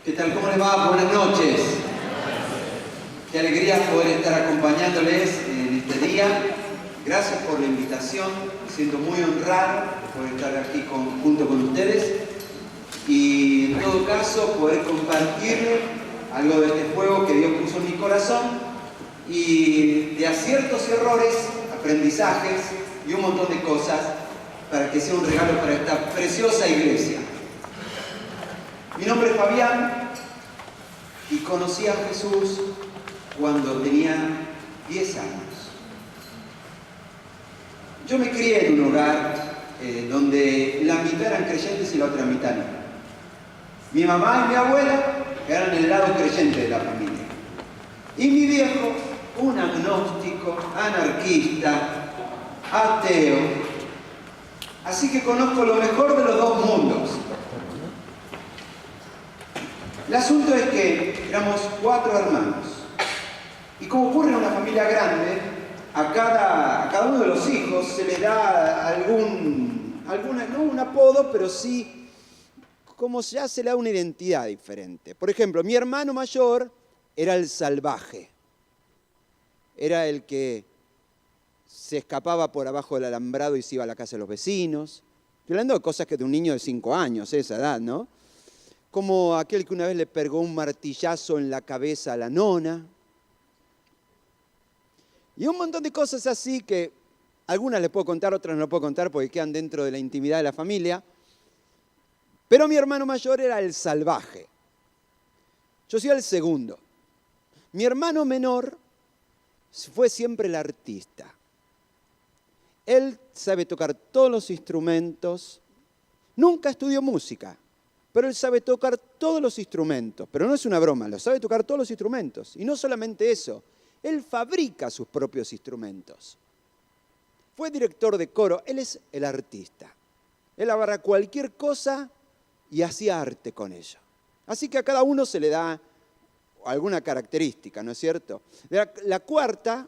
¿Qué tal? ¿Cómo les va? Buenas noches. Qué alegría poder estar acompañándoles en este día. Gracias por la invitación. Me siento muy honrado por estar aquí junto con ustedes. Y en todo caso, poder compartirles algo de este fuego que Dios puso en mi corazón. Y de aciertos y errores, aprendizajes y un montón de cosas para que sea un regalo para esta preciosa iglesia. Mi nombre es Fabián y conocí a Jesús cuando tenía 10 años. Yo me crié en un hogar donde la mitad eran creyentes y la otra mitad no. Mi mamá y mi abuela eran el lado creyente de la familia. Y mi viejo, un agnóstico, anarquista, ateo. Así que conozco lo mejor de los dos mundos. El asunto es que éramos 4 hermanos. Y como ocurre en una familia grande, a cada uno de los hijos se le da no un apodo, pero sí, como ya se le da una identidad diferente. Por ejemplo, mi hermano mayor era el salvaje. Era el que se escapaba por abajo del alambrado y se iba a la casa de los vecinos. Estoy hablando de cosas que de un niño de 5 años, esa edad, ¿no? Como aquel que una vez le pegó un martillazo en la cabeza a la nona. Y un montón de cosas así que algunas les puedo contar, otras no les puedo contar porque quedan dentro de la intimidad de la familia. Pero mi hermano mayor era el salvaje. Yo soy el segundo. Mi hermano menor fue siempre el artista. Él sabe tocar todos los instrumentos. Nunca estudió música. Pero él sabe tocar todos los instrumentos. Pero no es una broma, lo sabe tocar todos los instrumentos. Y no solamente eso, él fabrica sus propios instrumentos. Fue director de coro, él es el artista. Él agarra cualquier cosa y hacía arte con ello. Así que a cada uno se le da alguna característica, ¿no es cierto? La cuarta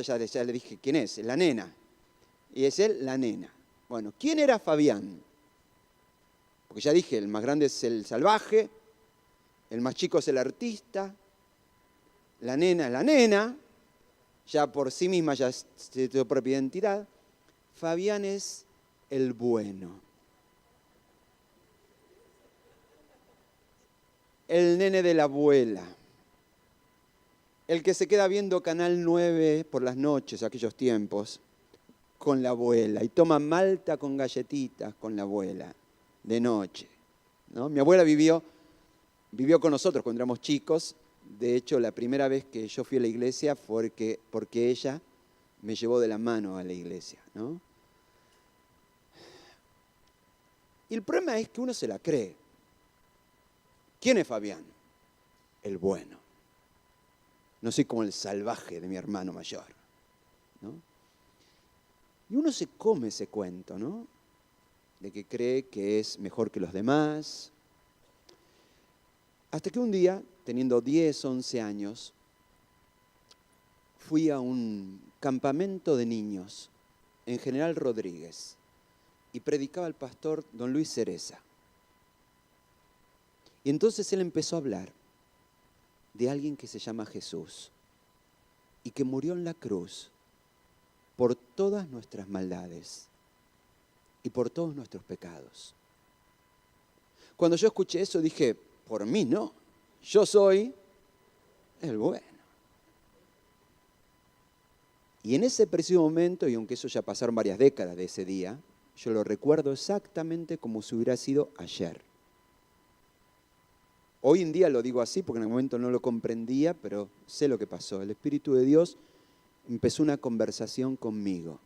ya le dije quién es la nena. Y es él, la nena. Bueno, ¿quién era Fabián? Porque ya dije, el más grande es el salvaje, el más chico es el artista, la nena es la nena, ya por sí misma ya es su propia identidad. Fabián es el bueno. El nene de la abuela. El que se queda viendo Canal 9 por las noches, aquellos tiempos, con la abuela. Y toma malta con galletitas con la abuela. De noche, ¿no? Mi abuela vivió con nosotros cuando éramos chicos. De hecho, la primera vez que yo fui a la iglesia fue porque ella me llevó de la mano a la iglesia, ¿no? Y el problema es que uno se la cree. ¿Quién es Fabián? El bueno. No soy como el salvaje de mi hermano mayor, ¿no? Y uno se come ese cuento, ¿no? De que cree que es mejor que los demás. Hasta que un día, teniendo 10, 11 años, fui a un campamento de niños en General Rodríguez y predicaba el pastor don Luis Cereza. Y entonces él empezó a hablar de alguien que se llama Jesús y que murió en la cruz por todas nuestras maldades y por todos nuestros pecados. Cuando yo escuché eso dije, por mí no, yo soy el bueno. Y en ese preciso momento, y aunque eso ya pasaron varias décadas de ese día, yo lo recuerdo exactamente como si hubiera sido ayer. Hoy en día lo digo así porque en el momento no lo comprendía, pero sé lo que pasó. El Espíritu de Dios empezó una conversación conmigo.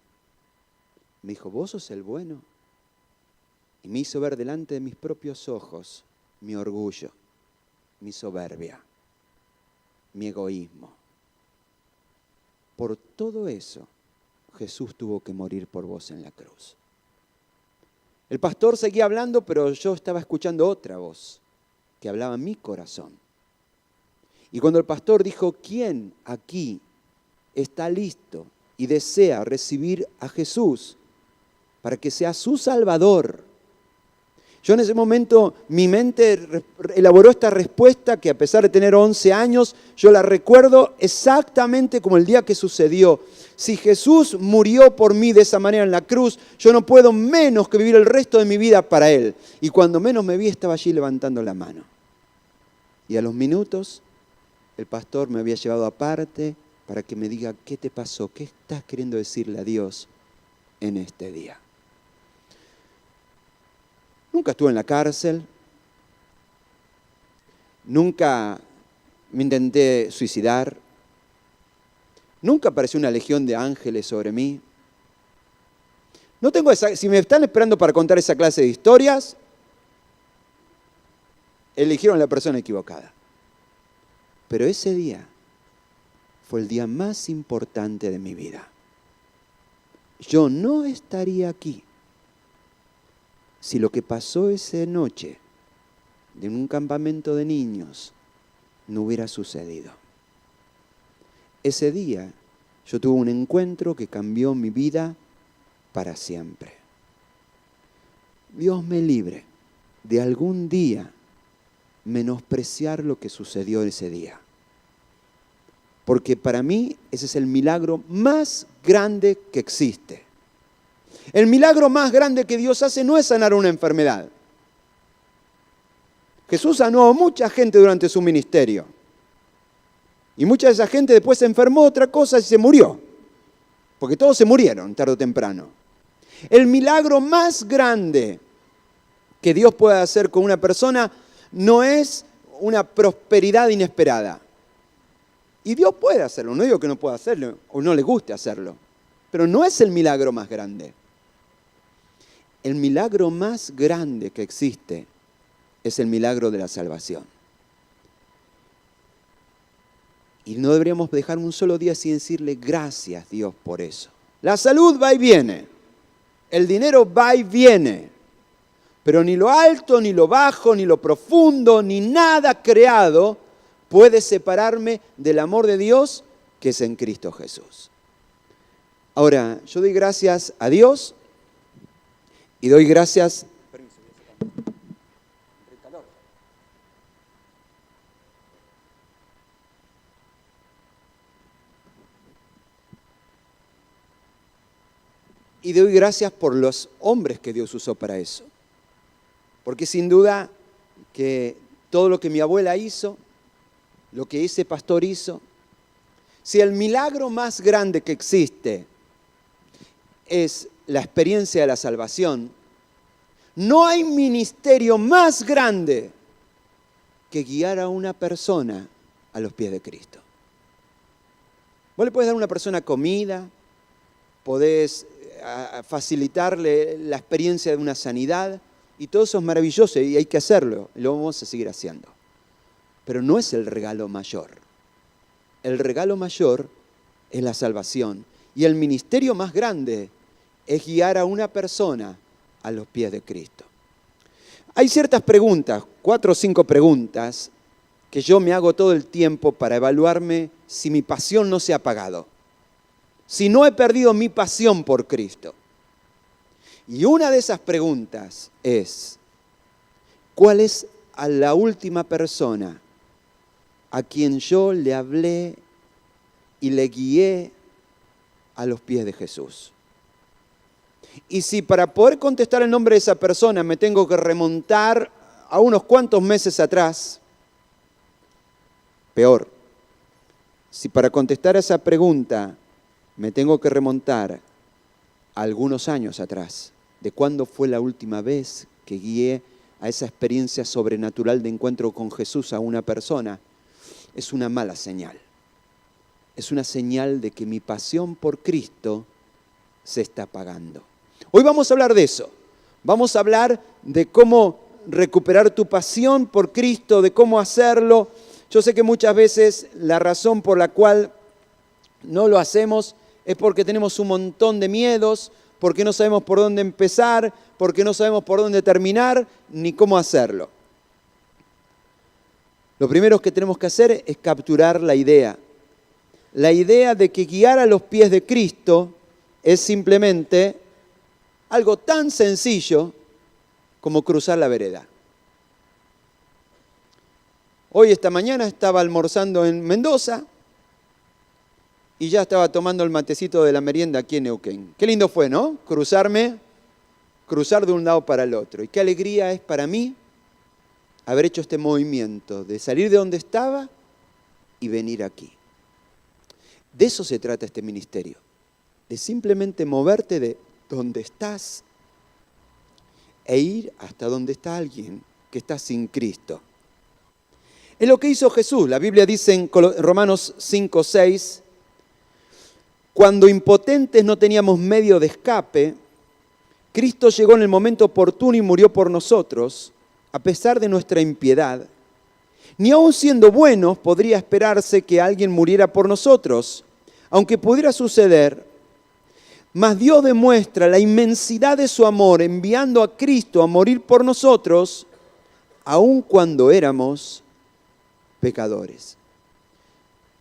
Me dijo, ¿vos sos el bueno? Y me hizo ver delante de mis propios ojos mi orgullo, mi soberbia, mi egoísmo. Por todo eso, Jesús tuvo que morir por vos en la cruz. El pastor seguía hablando, pero yo estaba escuchando otra voz que hablaba en mi corazón. Y cuando el pastor dijo, ¿quién aquí está listo y desea recibir a Jesús para que sea su Salvador? Yo en ese momento, mi mente elaboró esta respuesta que a pesar de tener 11 años, yo la recuerdo exactamente como el día que sucedió. Si Jesús murió por mí de esa manera en la cruz, yo no puedo menos que vivir el resto de mi vida para Él. Y cuando menos me vi, estaba allí levantando la mano. Y a los minutos, el pastor me había llevado aparte para que me diga, ¿qué te pasó? ¿Qué estás queriendo decirle a Dios en este día? Nunca estuve en la cárcel, nunca me intenté suicidar, nunca apareció una legión de ángeles sobre mí. No tengo si me están esperando para contar esa clase de historias, eligieron a la persona equivocada. Pero ese día fue el día más importante de mi vida. Yo no estaría aquí si lo que pasó esa noche en un campamento de niños no hubiera sucedido. Ese día yo tuve un encuentro que cambió mi vida para siempre. Dios me libre de algún día menospreciar lo que sucedió ese día. Porque para mí ese es el milagro más grande que existe. El milagro más grande que Dios hace no es sanar una enfermedad. Jesús sanó a mucha gente durante su ministerio. Y mucha de esa gente después se enfermó de otra cosa y se murió. Porque todos se murieron tarde o temprano. El milagro más grande que Dios puede hacer con una persona no es una prosperidad inesperada. Y Dios puede hacerlo, no digo que no pueda hacerlo o no le guste hacerlo, pero no es el milagro más grande. El milagro más grande que existe es el milagro de la salvación. Y no deberíamos dejar un solo día sin decirle gracias, Dios, por eso. La salud va y viene, el dinero va y viene, pero ni lo alto, ni lo bajo, ni lo profundo, ni nada creado puede separarme del amor de Dios que es en Cristo Jesús. Ahora, yo doy gracias a Dios y doy gracias... Y doy gracias por los hombres que Dios usó para eso. Porque sin duda que todo lo que mi abuela hizo, lo que ese pastor hizo, si el milagro más grande que existe es la experiencia de la salvación, no hay ministerio más grande que guiar a una persona a los pies de Cristo. Vos le podés dar a una persona comida, podés facilitarle la experiencia de una sanidad, y todo eso es maravilloso y hay que hacerlo, y lo vamos a seguir haciendo. Pero no es el regalo mayor. El regalo mayor es la salvación. Y el ministerio más grande es guiar a una persona a los pies de Cristo. Hay ciertas preguntas, 4 o 5 preguntas, que yo me hago todo el tiempo para evaluarme si mi pasión no se ha apagado. Si no he perdido mi pasión por Cristo. Y una de esas preguntas es, ¿cuál es a la última persona a quien yo le hablé y le guié a los pies de Jesús? Y si para poder contestar el nombre de esa persona me tengo que remontar a unos cuantos meses atrás, peor, si para contestar a esa pregunta me tengo que remontar a algunos años atrás, de cuándo fue la última vez que guié a esa experiencia sobrenatural de encuentro con Jesús a una persona, es una mala señal. Es una señal de que mi pasión por Cristo se está apagando. Hoy vamos a hablar de eso. Vamos a hablar de cómo recuperar tu pasión por Cristo, de cómo hacerlo. Yo sé que muchas veces la razón por la cual no lo hacemos es porque tenemos un montón de miedos, porque no sabemos por dónde empezar, porque no sabemos por dónde terminar, ni cómo hacerlo. Lo primero que tenemos que hacer es capturar la idea. La idea de que guiar a los pies de Cristo es simplemente algo tan sencillo como cruzar la vereda. Hoy, esta mañana, estaba almorzando en Mendoza y ya estaba tomando el matecito de la merienda aquí en Neuquén. Qué lindo fue, ¿no? Cruzar de un lado para el otro. Y qué alegría es para mí haber hecho este movimiento de salir de donde estaba y venir aquí. De eso se trata este ministerio, de simplemente moverte de donde estás e ir hasta donde está alguien que está sin Cristo. Es lo que hizo Jesús. La Biblia dice en Romanos 5:6, cuando impotentes no teníamos medio de escape, Cristo llegó en el momento oportuno y murió por nosotros, a pesar de nuestra impiedad. Ni aun siendo buenos podría esperarse que alguien muriera por nosotros, aunque pudiera suceder. Mas Dios demuestra la inmensidad de su amor enviando a Cristo a morir por nosotros, aun cuando éramos pecadores.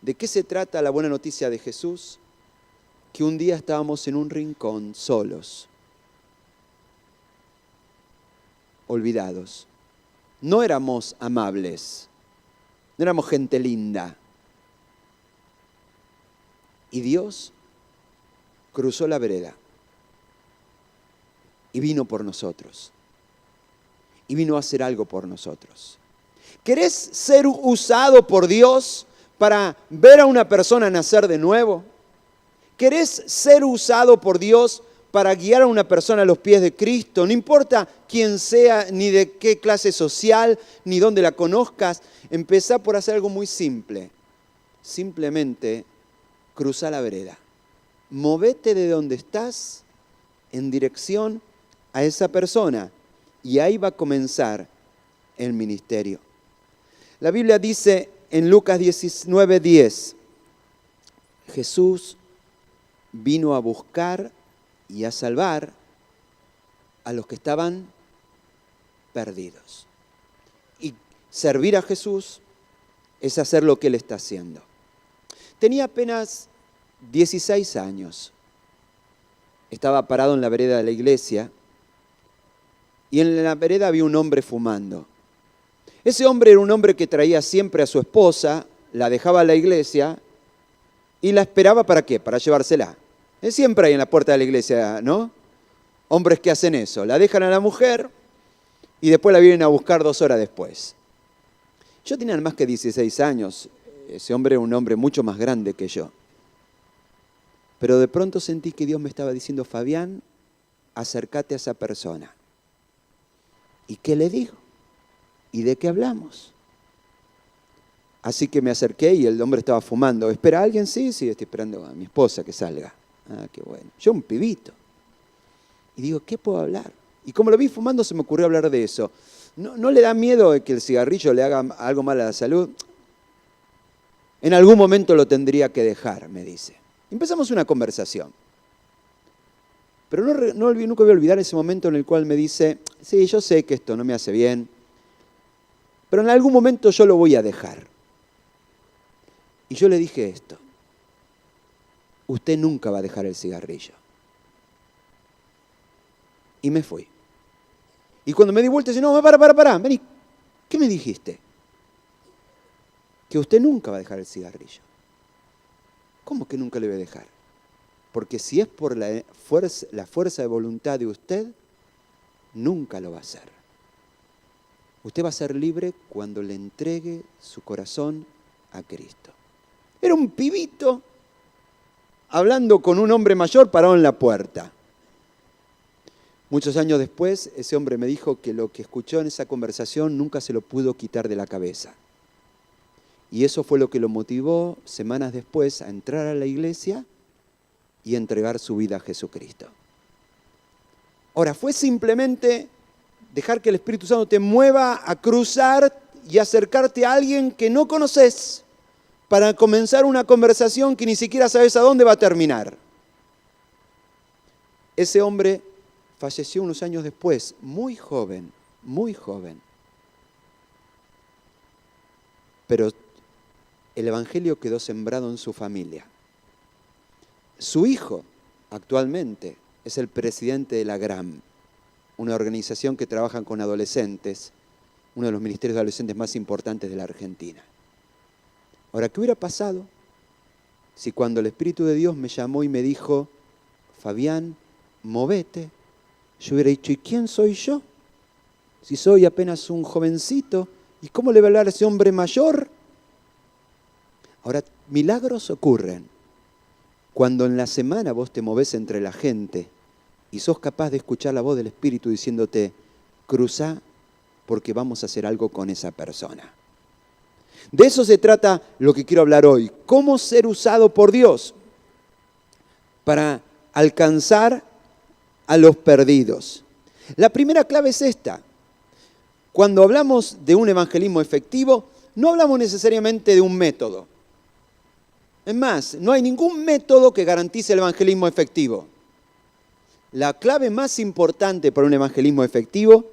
¿De qué se trata la buena noticia de Jesús? Que un día estábamos en un rincón solos, olvidados. No éramos amables, no éramos gente linda. Y Dios cruzó la vereda y vino por nosotros. Y vino a hacer algo por nosotros. ¿Querés ser usado por Dios para ver a una persona nacer de nuevo? ¿Querés ser usado por Dios para guiar a una persona a los pies de Cristo? No importa quién sea, ni de qué clase social, ni dónde la conozcas. Empezá por hacer algo muy simple. Simplemente cruzá la vereda. Movete de donde estás en dirección a esa persona. Y ahí va a comenzar el ministerio. La Biblia dice en Lucas 19:10, Jesús vino a buscar y a salvar a los que estaban perdidos. Y servir a Jesús es hacer lo que Él está haciendo. Tenía apenas 16 años. Estaba parado en la vereda de la iglesia y en la vereda había un hombre fumando. Ese hombre era un hombre que traía siempre a su esposa, la dejaba a la iglesia y la esperaba ¿para qué? Para llevársela. Siempre hay en la puerta de la iglesia, ¿no? Hombres que hacen eso, la dejan a la mujer y después la vienen a buscar 2 horas después. Yo tenía más que 16 años, ese hombre era un hombre mucho más grande que yo. Pero de pronto sentí que Dios me estaba diciendo, Fabián, acércate a esa persona. ¿Y qué le digo? ¿Y de qué hablamos? Así que me acerqué y el hombre estaba fumando. ¿Espera a alguien? Sí, estoy esperando a mi esposa que salga. Ah, qué bueno. Yo un pibito. Y digo, ¿qué puedo hablar? Y como lo vi fumando, se me ocurrió hablar de eso. ¿No le da miedo de que el cigarrillo le haga algo mal a la salud? En algún momento lo tendría que dejar, me dice. Empezamos una conversación. Pero nunca voy a olvidar ese momento en el cual me dice, sí, yo sé que esto no me hace bien, pero en algún momento yo lo voy a dejar. Y yo le dije esto, usted nunca va a dejar el cigarrillo. Y me fui. Y cuando me di vuelta, dice, no, para, vení. ¿Qué me dijiste? Que usted nunca va a dejar el cigarrillo. ¿Cómo que nunca le voy a dejar? Porque si es por la fuerza de voluntad de usted, nunca lo va a hacer. Usted va a ser libre cuando le entregue su corazón a Cristo. Era un pibito hablando con un hombre mayor parado en la puerta. Muchos años después, ese hombre me dijo que lo que escuchó en esa conversación nunca se lo pudo quitar de la cabeza. Y eso fue lo que lo motivó semanas después a entrar a la iglesia y entregar su vida a Jesucristo. Ahora, fue simplemente dejar que el Espíritu Santo te mueva a cruzar y acercarte a alguien que no conoces para comenzar una conversación que ni siquiera sabes a dónde va a terminar. Ese hombre falleció unos años después, muy joven. Pero el Evangelio quedó sembrado en su familia. Su hijo, actualmente, es el presidente de la GRAM. una organización que trabaja con adolescentes, uno de los ministerios de adolescentes más importantes de la Argentina. Ahora, ¿qué hubiera pasado si cuando el Espíritu de Dios me llamó y me dijo, Fabián, movete? Yo hubiera dicho, ¿y quién soy yo? Si soy apenas un jovencito, ¿y cómo le va a hablar a ese hombre mayor? Ahora, milagros ocurren cuando en la semana vos te movés entre la gente y sos capaz de escuchar la voz del Espíritu diciéndote, cruzá porque vamos a hacer algo con esa persona. De eso se trata lo que quiero hablar hoy. Cómo ser usado por Dios para alcanzar a los perdidos. La primera clave es esta. Cuando hablamos de un evangelismo efectivo, no hablamos necesariamente de un método. Es más, no hay ningún método que garantice el evangelismo efectivo. La clave más importante para un evangelismo efectivo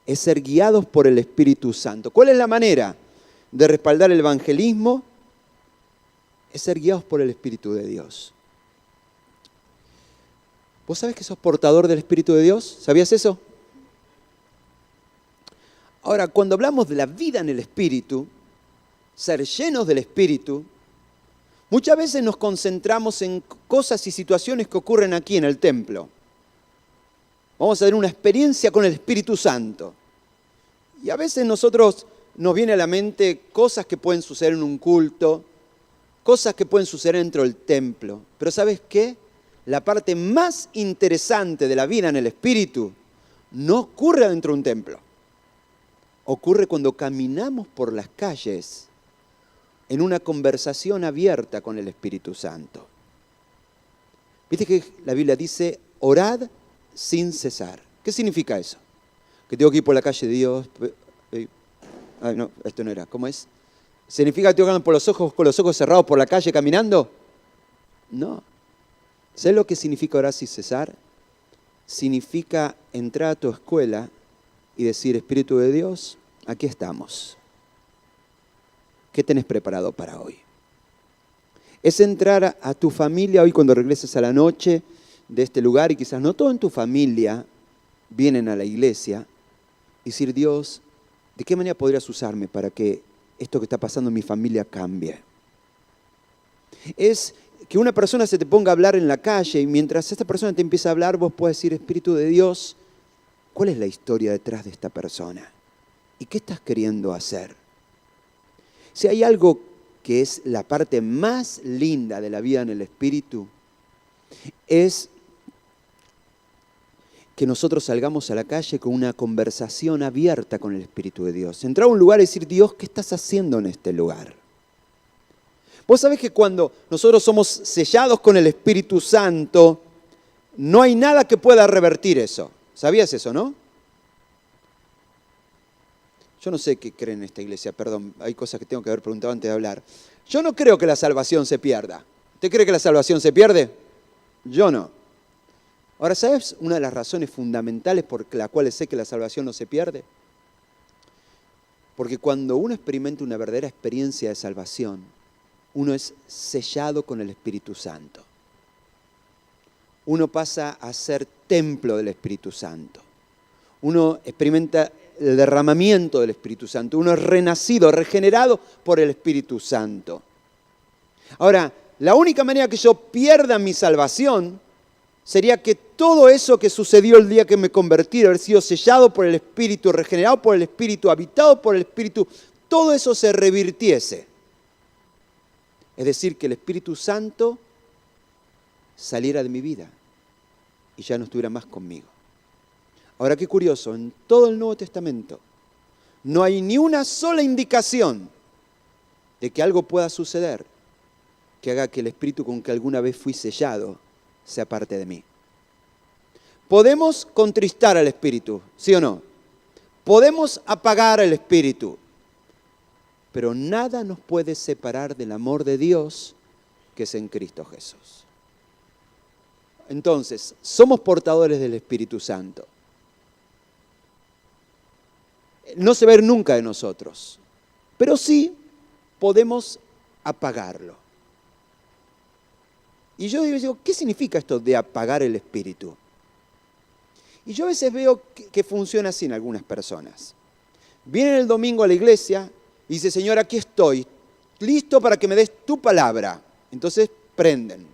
es ser guiados por el Espíritu Santo. ¿Cuál es la manera de respaldar el evangelismo? Es ser guiados por el Espíritu de Dios. ¿Vos sabés que sos portador del Espíritu de Dios? ¿Sabías eso? Ahora, cuando hablamos de la vida en el Espíritu, ser llenos del Espíritu, muchas veces nos concentramos en cosas y situaciones que ocurren aquí en el templo. Vamos a tener una experiencia con el Espíritu Santo. Y a veces nos viene a la mente cosas que pueden suceder en un culto, cosas que pueden suceder dentro del templo. Pero ¿sabes qué? La parte más interesante de la vida en el Espíritu no ocurre dentro de un templo. Ocurre cuando caminamos por las calles en una conversación abierta con el Espíritu Santo. ¿Viste que la Biblia dice, orad sin cesar? ¿Qué significa eso? Que tengo que ir por la calle de Dios. Ay, no, esto no era. ¿Cómo es? ¿Significa que tengo que andar con los ojos cerrados por la calle caminando? No. ¿Sabes lo que significa orar sin cesar? Significa entrar a tu escuela y decir, Espíritu de Dios, aquí estamos. ¿Qué tenés preparado para hoy? Es entrar a tu familia hoy cuando regreses a la noche de este lugar y quizás no todo en tu familia vienen a la iglesia y decir, Dios, ¿de qué manera podrías usarme para que esto que está pasando en mi familia cambie? Es que una persona se te ponga a hablar en la calle y mientras esta persona te empieza a hablar, vos puedes decir, Espíritu de Dios, ¿cuál es la historia detrás de esta persona? ¿Y qué estás queriendo hacer? Si hay algo que es la parte más linda de la vida en el Espíritu, es que nosotros salgamos a la calle con una conversación abierta con el Espíritu de Dios. Entrar a un lugar y decir, Dios, ¿qué estás haciendo en este lugar? Vos sabés que cuando nosotros somos sellados con el Espíritu Santo, no hay nada que pueda revertir eso. ¿Sabías eso, no? Yo no sé qué creen en esta iglesia, perdón, hay cosas que tengo que haber preguntado antes de hablar. Yo no creo que la salvación se pierda. ¿Usted cree que la salvación se pierde? Yo no. Ahora, ¿sabes una de las razones fundamentales por las cuales sé que la salvación no se pierde? Porque cuando uno experimenta una verdadera experiencia de salvación, uno es sellado con el Espíritu Santo. Uno pasa a ser templo del Espíritu Santo. Uno experimenta el derramamiento del Espíritu Santo. Uno es renacido, regenerado por el Espíritu Santo. Ahora, la única manera que yo pierda mi salvación sería que todo eso que sucedió el día que me convertí, haber sido sellado por el Espíritu, regenerado por el Espíritu, habitado por el Espíritu, todo eso se revirtiese. Es decir, que el Espíritu Santo saliera de mi vida y ya no estuviera más conmigo. Ahora, qué curioso, en todo el Nuevo Testamento no hay ni una sola indicación de que algo pueda suceder que haga que el Espíritu con que alguna vez fui sellado sea parte de mí. Podemos contristar al Espíritu, ¿sí o no? Podemos apagar al Espíritu, pero nada nos puede separar del amor de Dios que es en Cristo Jesús. Entonces, somos portadores del Espíritu Santo. No se va a ir nunca de nosotros, pero sí podemos apagarlo. Y yo digo, ¿qué significa esto de apagar el Espíritu? Y yo a veces veo que funciona así en algunas personas. Vienen el domingo a la iglesia y dice, Señor, aquí estoy, listo para que me des tu palabra. Entonces prenden,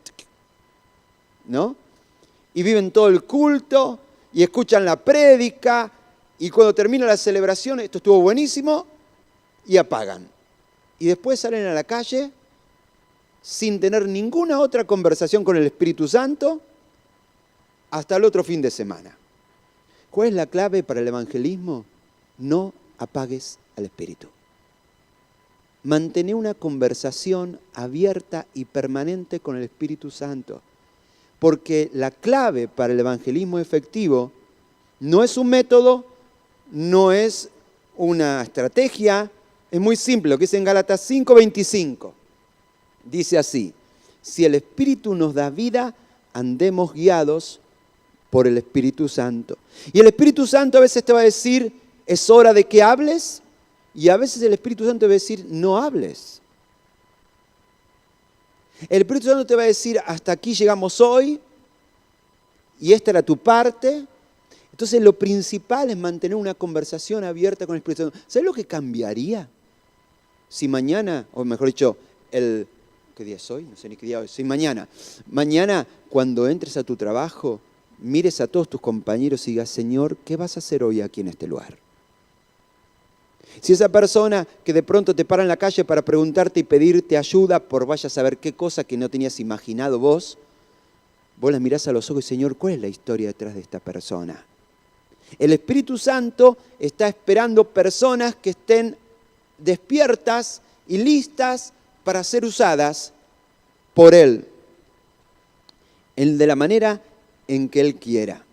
¿no? Y viven todo el culto y escuchan la prédica y cuando termina la celebración, esto estuvo buenísimo, y apagan. Y después salen a la calle sin tener ninguna otra conversación con el Espíritu Santo hasta el otro fin de semana. ¿Cuál es la clave para el evangelismo? No apagues al Espíritu. Mantén una conversación abierta y permanente con el Espíritu Santo. Porque la clave para el evangelismo efectivo no es un método, no es una estrategia, es muy simple, lo que dice en Gálatas 5:25. Dice así, si el Espíritu nos da vida, andemos guiados por el Espíritu Santo. Y el Espíritu Santo a veces te va a decir, es hora de que hables, y a veces el Espíritu Santo te va a decir, no hables. El Espíritu Santo te va a decir, hasta aquí llegamos hoy, y esta era tu parte. Entonces lo principal es mantener una conversación abierta con el Espíritu Santo. ¿Sabes lo que cambiaría? Si mañana, o mejor dicho, ¿qué día es hoy? No sé ni qué día es. Si mañana cuando entres a tu trabajo, mires a todos tus compañeros y digas, Señor, ¿qué vas a hacer hoy aquí en este lugar? Si esa persona que de pronto te para en la calle para preguntarte y pedirte ayuda por vaya a saber qué cosa que no tenías imaginado vos la mirás a los ojos y Señor, ¿cuál es la historia detrás de esta persona? El Espíritu Santo está esperando personas que estén despiertas y listas para ser usadas por Él, de la manera en que Él quiera.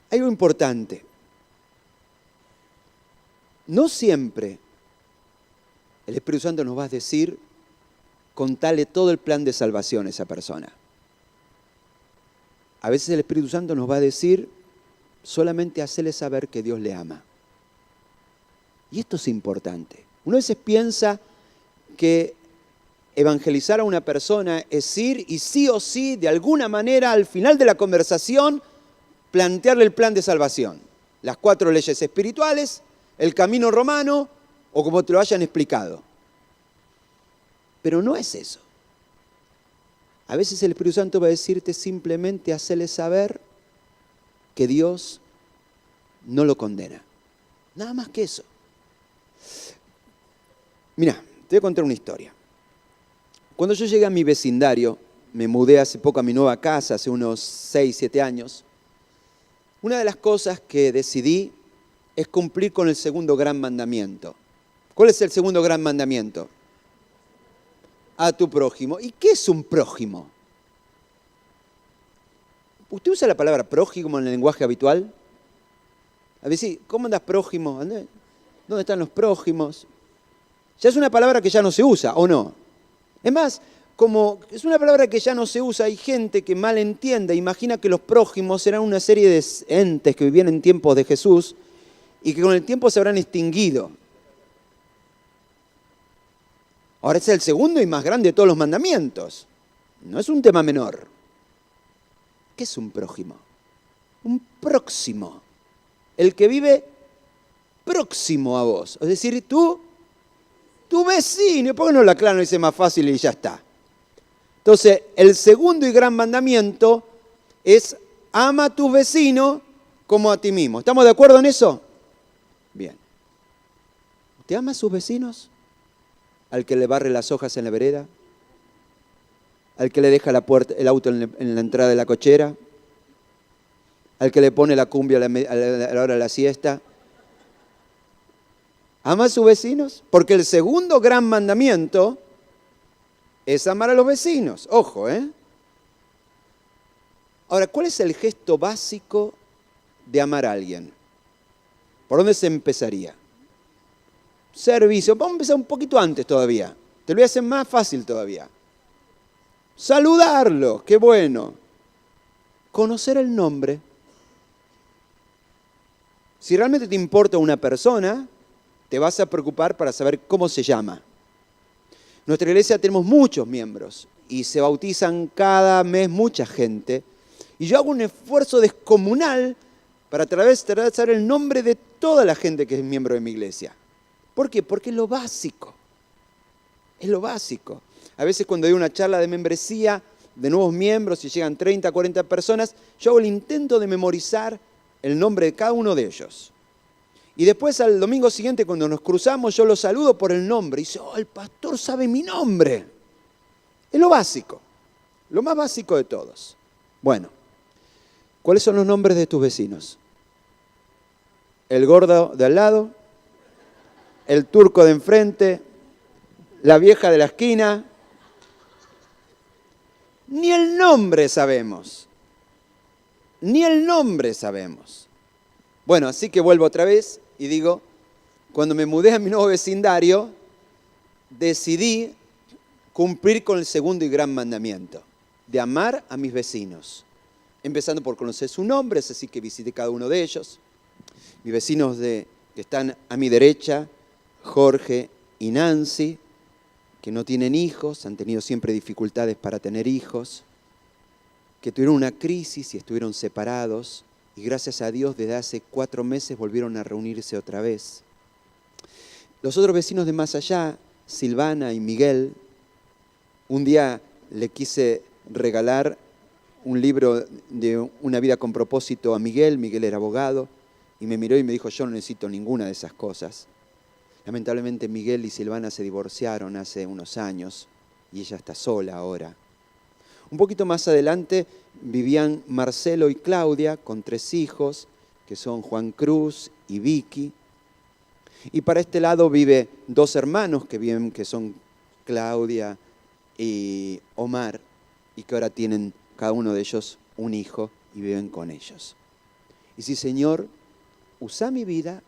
Hay algo importante. No siempre el Espíritu Santo nos va a decir, contale todo el plan de salvación a esa persona. A veces el Espíritu Santo nos va a decir, solamente hacerle saber que Dios le ama. Y esto es importante. Uno a veces piensa que evangelizar a una persona es ir y sí o sí, de alguna manera, al final de la conversación, plantearle el plan de salvación. Las 4 leyes espirituales, el camino romano o como te lo hayan explicado. Pero no es eso. A veces el Espíritu Santo va a decirte simplemente hacerle saber que Dios no lo condena. Nada más que eso. Mirá, te voy a contar una historia. Cuando yo llegué a mi vecindario, me mudé hace poco a mi nueva casa, hace unos 6, 7 años, una de las cosas que decidí es cumplir con el segundo gran mandamiento. ¿Cuál es el segundo gran mandamiento? A tu prójimo. ¿Y qué es un prójimo? ¿Usted usa la palabra prójimo en el lenguaje habitual? A ver, sí, ¿cómo andas prójimo? ¿Dónde están los prójimos? Ya es una palabra que ya no se usa, ¿o no? Es más, como es una palabra que ya no se usa, hay gente que mal entiende, imagina que los prójimos eran una serie de entes que vivían en tiempos de Jesús y que con el tiempo se habrán extinguido. Ahora es el segundo y más grande de todos los mandamientos. No es un tema menor. ¿Qué es un prójimo? Un próximo. El que vive próximo a vos. Es decir, tu vecino. ¿Por qué no lo aclaro y dice más fácil y ya está? Entonces, el segundo y gran mandamiento es ama a tus vecinos como a ti mismo. ¿Estamos de acuerdo en eso? Bien. ¿Usted ama a sus vecinos? Al que le barre las hojas en la vereda, al que le deja el auto en la entrada de la cochera, al que le pone la cumbia a la hora de la siesta. ¿Ama a sus vecinos? Porque el segundo gran mandamiento es amar a los vecinos. Ojo, ¿eh? Ahora, ¿cuál es el gesto básico de amar a alguien? ¿Por dónde se empezaría? Servicio. Vamos a empezar un poquito antes todavía. Te lo voy a hacer más fácil todavía. Saludarlo, qué bueno. Conocer el nombre. Si realmente te importa una persona, te vas a preocupar para saber cómo se llama. En nuestra iglesia tenemos muchos miembros y se bautizan cada mes mucha gente. Y yo hago un esfuerzo descomunal para tratar de saber el nombre de toda la gente que es miembro de mi iglesia. ¿Por qué? Porque es lo básico. Es lo básico. A veces cuando hay una charla de membresía de nuevos miembros y llegan 30, 40 personas, yo hago el intento de memorizar el nombre de cada uno de ellos. Y después al domingo siguiente cuando nos cruzamos yo los saludo por el nombre. Y dice, oh, el pastor sabe mi nombre. Es lo básico, lo más básico de todos. Bueno, ¿cuáles son los nombres de tus vecinos? El gordo de al lado, el turco de enfrente, la vieja de la esquina. Ni el nombre sabemos. Ni el nombre sabemos. Bueno, así que vuelvo otra vez y digo, cuando me mudé a mi nuevo vecindario, decidí cumplir con el segundo y gran mandamiento, de amar a mis vecinos. Empezando por conocer sus nombres, así que visité cada uno de ellos. Mis vecinos que están a mi derecha, Jorge y Nancy, que no tienen hijos, han tenido siempre dificultades para tener hijos, que tuvieron una crisis y estuvieron separados, y gracias a Dios desde hace 4 meses volvieron a reunirse otra vez. Los otros vecinos de más allá, Silvana y Miguel, un día le quise regalar un libro de Una vida con propósito a Miguel. Miguel era abogado y me miró y me dijo, yo no necesito ninguna de esas cosas. Lamentablemente Miguel y Silvana se divorciaron hace unos años y ella está sola ahora. Un poquito más adelante vivían Marcelo y Claudia con 3 hijos, que son Juan Cruz y Vicky. Y para este lado vive 2 hermanos que son Claudia y Omar, y que ahora tienen cada uno de ellos un hijo y viven con ellos. Y sí, Señor, usa mi vida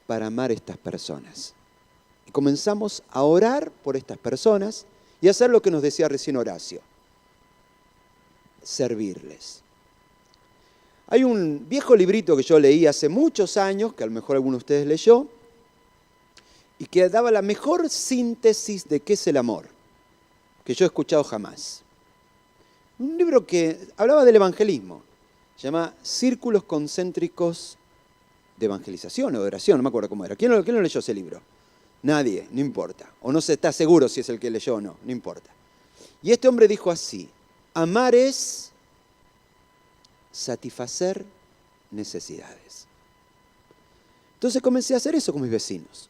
para amar a estas personas. Y comenzamos a orar por estas personas y a hacer lo que nos decía recién Horacio, servirles. Hay un viejo librito que yo leí hace muchos años, que a lo mejor alguno de ustedes leyó, y que daba la mejor síntesis de qué es el amor, que yo he escuchado jamás. Un libro que hablaba del evangelismo, se llama Círculos Concéntricos de Evangelización o de Oración, no me acuerdo cómo era. ¿Quién lo leyó ese libro? Nadie, no importa. O no se está seguro si es el que leyó o no, no importa. Y este hombre dijo así, amar es satisfacer necesidades. Entonces comencé a hacer eso con mis vecinos.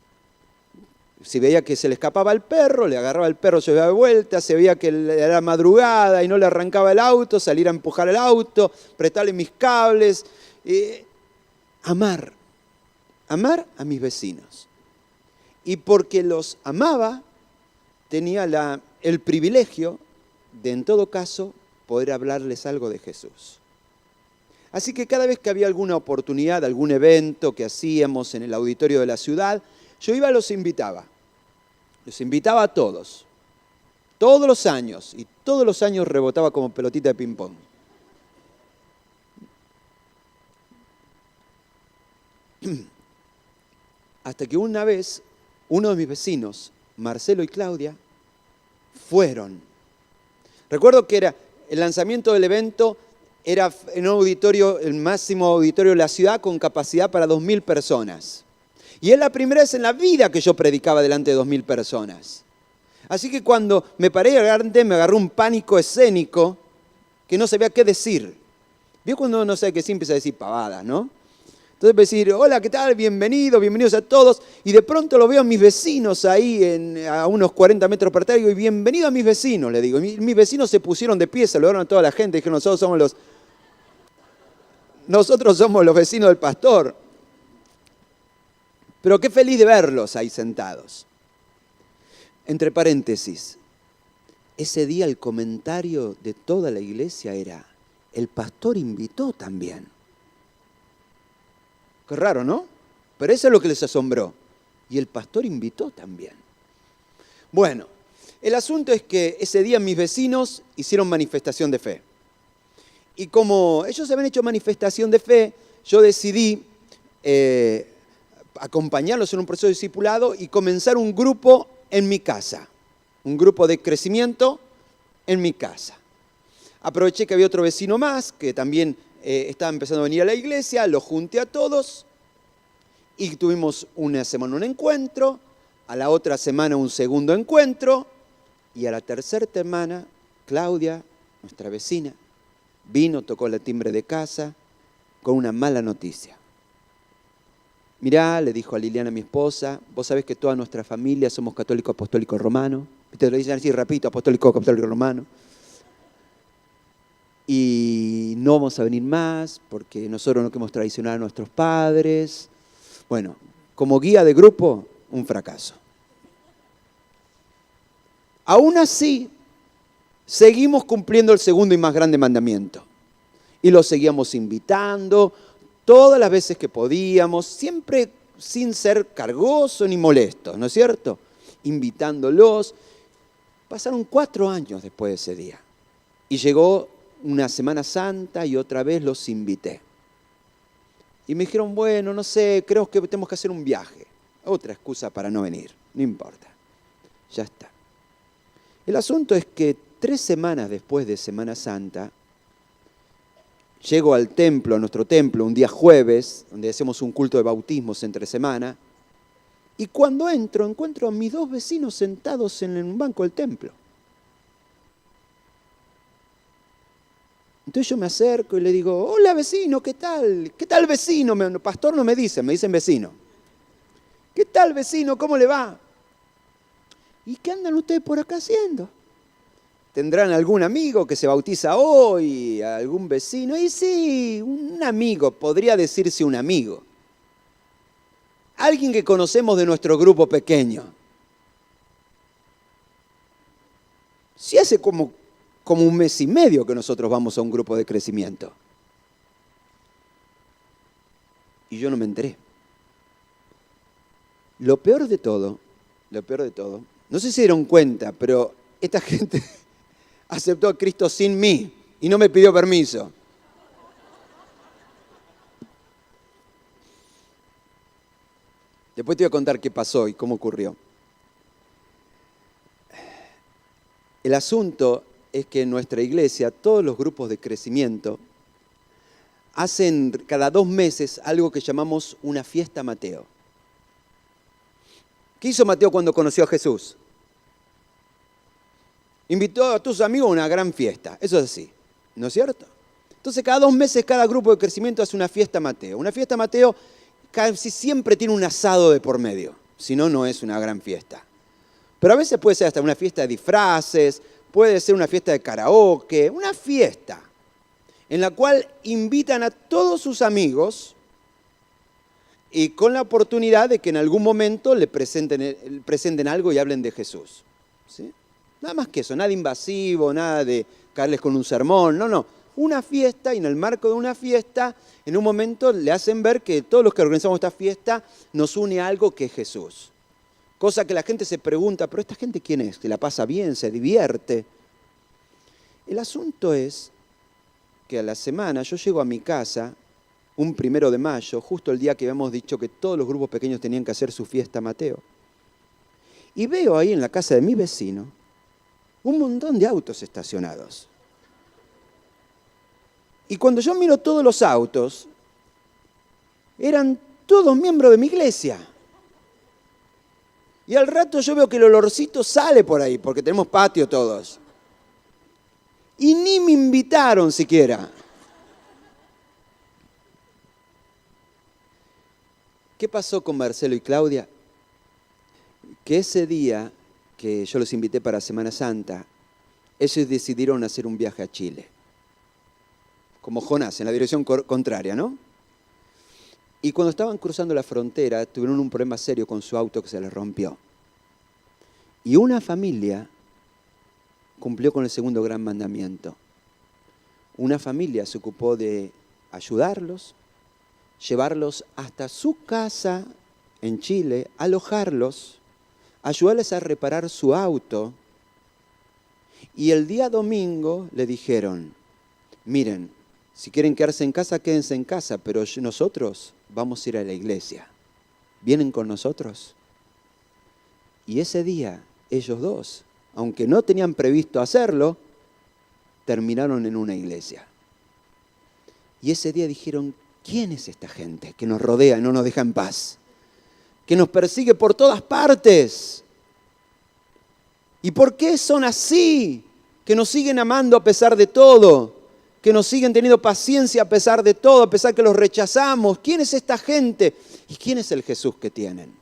Si veía que se le escapaba el perro, le agarraba el perro, se daba de vuelta, se veía que era madrugada y no le arrancaba el auto, salir a empujar el auto, prestarle mis cables. Amar a mis vecinos. Y porque los amaba, tenía el privilegio de, en todo caso, poder hablarles algo de Jesús. Así que cada vez que había alguna oportunidad, algún evento que hacíamos en el auditorio de la ciudad, yo iba y los invitaba. Los invitaba a todos los años, y todos los años rebotaba como pelotita de ping-pong. Hasta que una vez, uno de mis vecinos, Marcelo y Claudia, fueron. Recuerdo que era el lanzamiento del evento, era en un auditorio, el máximo auditorio de la ciudad, con capacidad para 2.000 personas. Y es la primera vez en la vida que yo predicaba delante de 2.000 personas. Así que cuando me paré adelante me agarró un pánico escénico que no sabía qué decir. ¿Vio cuando uno no sabe qué decir? Empieza a decir pavadas, ¿no? Entonces empecé a decir, hola, ¿qué tal? Bienvenidos a todos. Y de pronto lo veo a mis vecinos ahí a unos 40 metros por atrás y bienvenido a mis vecinos, le digo. Y mis vecinos se pusieron de pie, saludaron a toda la gente. Dijeron, nosotros somos los vecinos del pastor. Pero qué feliz de verlos ahí sentados. Entre paréntesis, ese día el comentario de toda la iglesia era, el pastor invitó también. Qué raro, ¿no? Pero eso es lo que les asombró. Y el pastor invitó también. Bueno, el asunto es que ese día mis vecinos hicieron manifestación de fe. Y como ellos habían hecho manifestación de fe, yo decidí acompañarlos en un proceso de discipulado y comenzar un grupo en mi casa. Un grupo de crecimiento en mi casa. Aproveché que había otro vecino más que también estaba empezando a venir a la iglesia, los junté a todos y tuvimos una semana un encuentro, a la otra semana un segundo encuentro y a la tercera semana Claudia, nuestra vecina, vino, tocó el timbre de casa con una mala noticia. Mirá, le dijo a Liliana, mi esposa, vos sabés que toda nuestra familia somos católicos apostólicos romanos. Te lo dicen así, repito, apostólico romano. Y no vamos a venir más porque nosotros no queremos traicionar a nuestros padres. Bueno, como guía de grupo, un fracaso. Aún así, seguimos cumpliendo el segundo y más grande mandamiento. Y los seguíamos invitando todas las veces que podíamos, siempre sin ser cargosos ni molestos, ¿no es cierto? Invitándolos. Pasaron 4 años después de ese día. Y llegó una Semana Santa y otra vez los invité. Y me dijeron, bueno, no sé, creo que tenemos que hacer un viaje. Otra excusa para no venir, no importa. Ya está. El asunto es que 3 semanas después de Semana Santa, llego al templo, a nuestro templo, un día jueves, donde hacemos un culto de bautismos entre semana, y cuando encuentro a mis 2 vecinos sentados en un banco del templo. Entonces yo me acerco y le digo, hola vecino, ¿qué tal? ¿Qué tal vecino? Pastor no me dicen, me dicen vecino. ¿Qué tal vecino? ¿Cómo le va? ¿Y qué andan ustedes por acá haciendo? ¿Tendrán algún amigo que se bautiza hoy? ¿Algún vecino? Y sí, un amigo, podría decirse un amigo. Alguien que conocemos de nuestro grupo pequeño. Sí, hace como 1 mes y medio que nosotros vamos a un grupo de crecimiento. Y yo no me enteré. Lo peor de todo, no sé si se dieron cuenta, pero esta gente aceptó a Cristo sin mí y no me pidió permiso. Después te voy a contar qué pasó y cómo ocurrió. El asunto es que en nuestra iglesia todos los grupos de crecimiento hacen cada 2 meses algo que llamamos una fiesta Mateo. ¿Qué hizo Mateo cuando conoció a Jesús? Invitó a tus amigos a una gran fiesta. Eso es así, ¿no es cierto? Entonces cada 2 meses cada grupo de crecimiento hace una fiesta Mateo. Una fiesta Mateo casi siempre tiene un asado de por medio. Si no, no es una gran fiesta. Pero a veces puede ser hasta una fiesta de disfraces, puede ser una fiesta de karaoke, una fiesta en la cual invitan a todos sus amigos y con la oportunidad de que en algún momento le presenten algo y hablen de Jesús. ¿Sí? Nada más que eso, nada invasivo, nada de caerles con un sermón, no. Una fiesta y en el marco de una fiesta, en un momento le hacen ver que todos los que organizamos esta fiesta nos une a algo que es Jesús. Cosa que la gente se pregunta, ¿pero esta gente quién es? ¿Que la pasa bien, se divierte? El asunto es que a la semana yo llego a mi casa, un 1 de mayo, justo el día que habíamos dicho que todos los grupos pequeños tenían que hacer su fiesta Mateo. Y veo ahí en la casa de mi vecino un montón de autos estacionados. Y cuando yo miro todos los autos, eran todos miembros de mi iglesia. Y al rato yo veo que el olorcito sale por ahí, porque tenemos patio todos. Y ni me invitaron siquiera. ¿Qué pasó con Marcelo y Claudia? Que ese día que yo los invité para Semana Santa, ellos decidieron hacer un viaje a Chile. Como Jonás, en la dirección contraria, ¿no? Y cuando estaban cruzando la frontera, tuvieron un problema serio con su auto que se les rompió. Y una familia cumplió con el segundo gran mandamiento. Una familia se ocupó de ayudarlos, llevarlos hasta su casa en Chile, alojarlos, ayudarles a reparar su auto. Y el día domingo le dijeron, miren, si quieren quedarse en casa, quédense en casa, pero nosotros vamos a ir a la iglesia. ¿Vienen con nosotros? Y ese día, ellos 2, aunque no tenían previsto hacerlo, terminaron en una iglesia. Y ese día dijeron, ¿quién es esta gente que nos rodea y no nos deja en paz? Que nos persigue por todas partes. ¿Y por qué son así? Que nos siguen amando a pesar de todo. Que nos siguen teniendo paciencia a pesar de todo, a pesar que los rechazamos. ¿Quién es esta gente? ¿Y quién es el Jesús que tienen?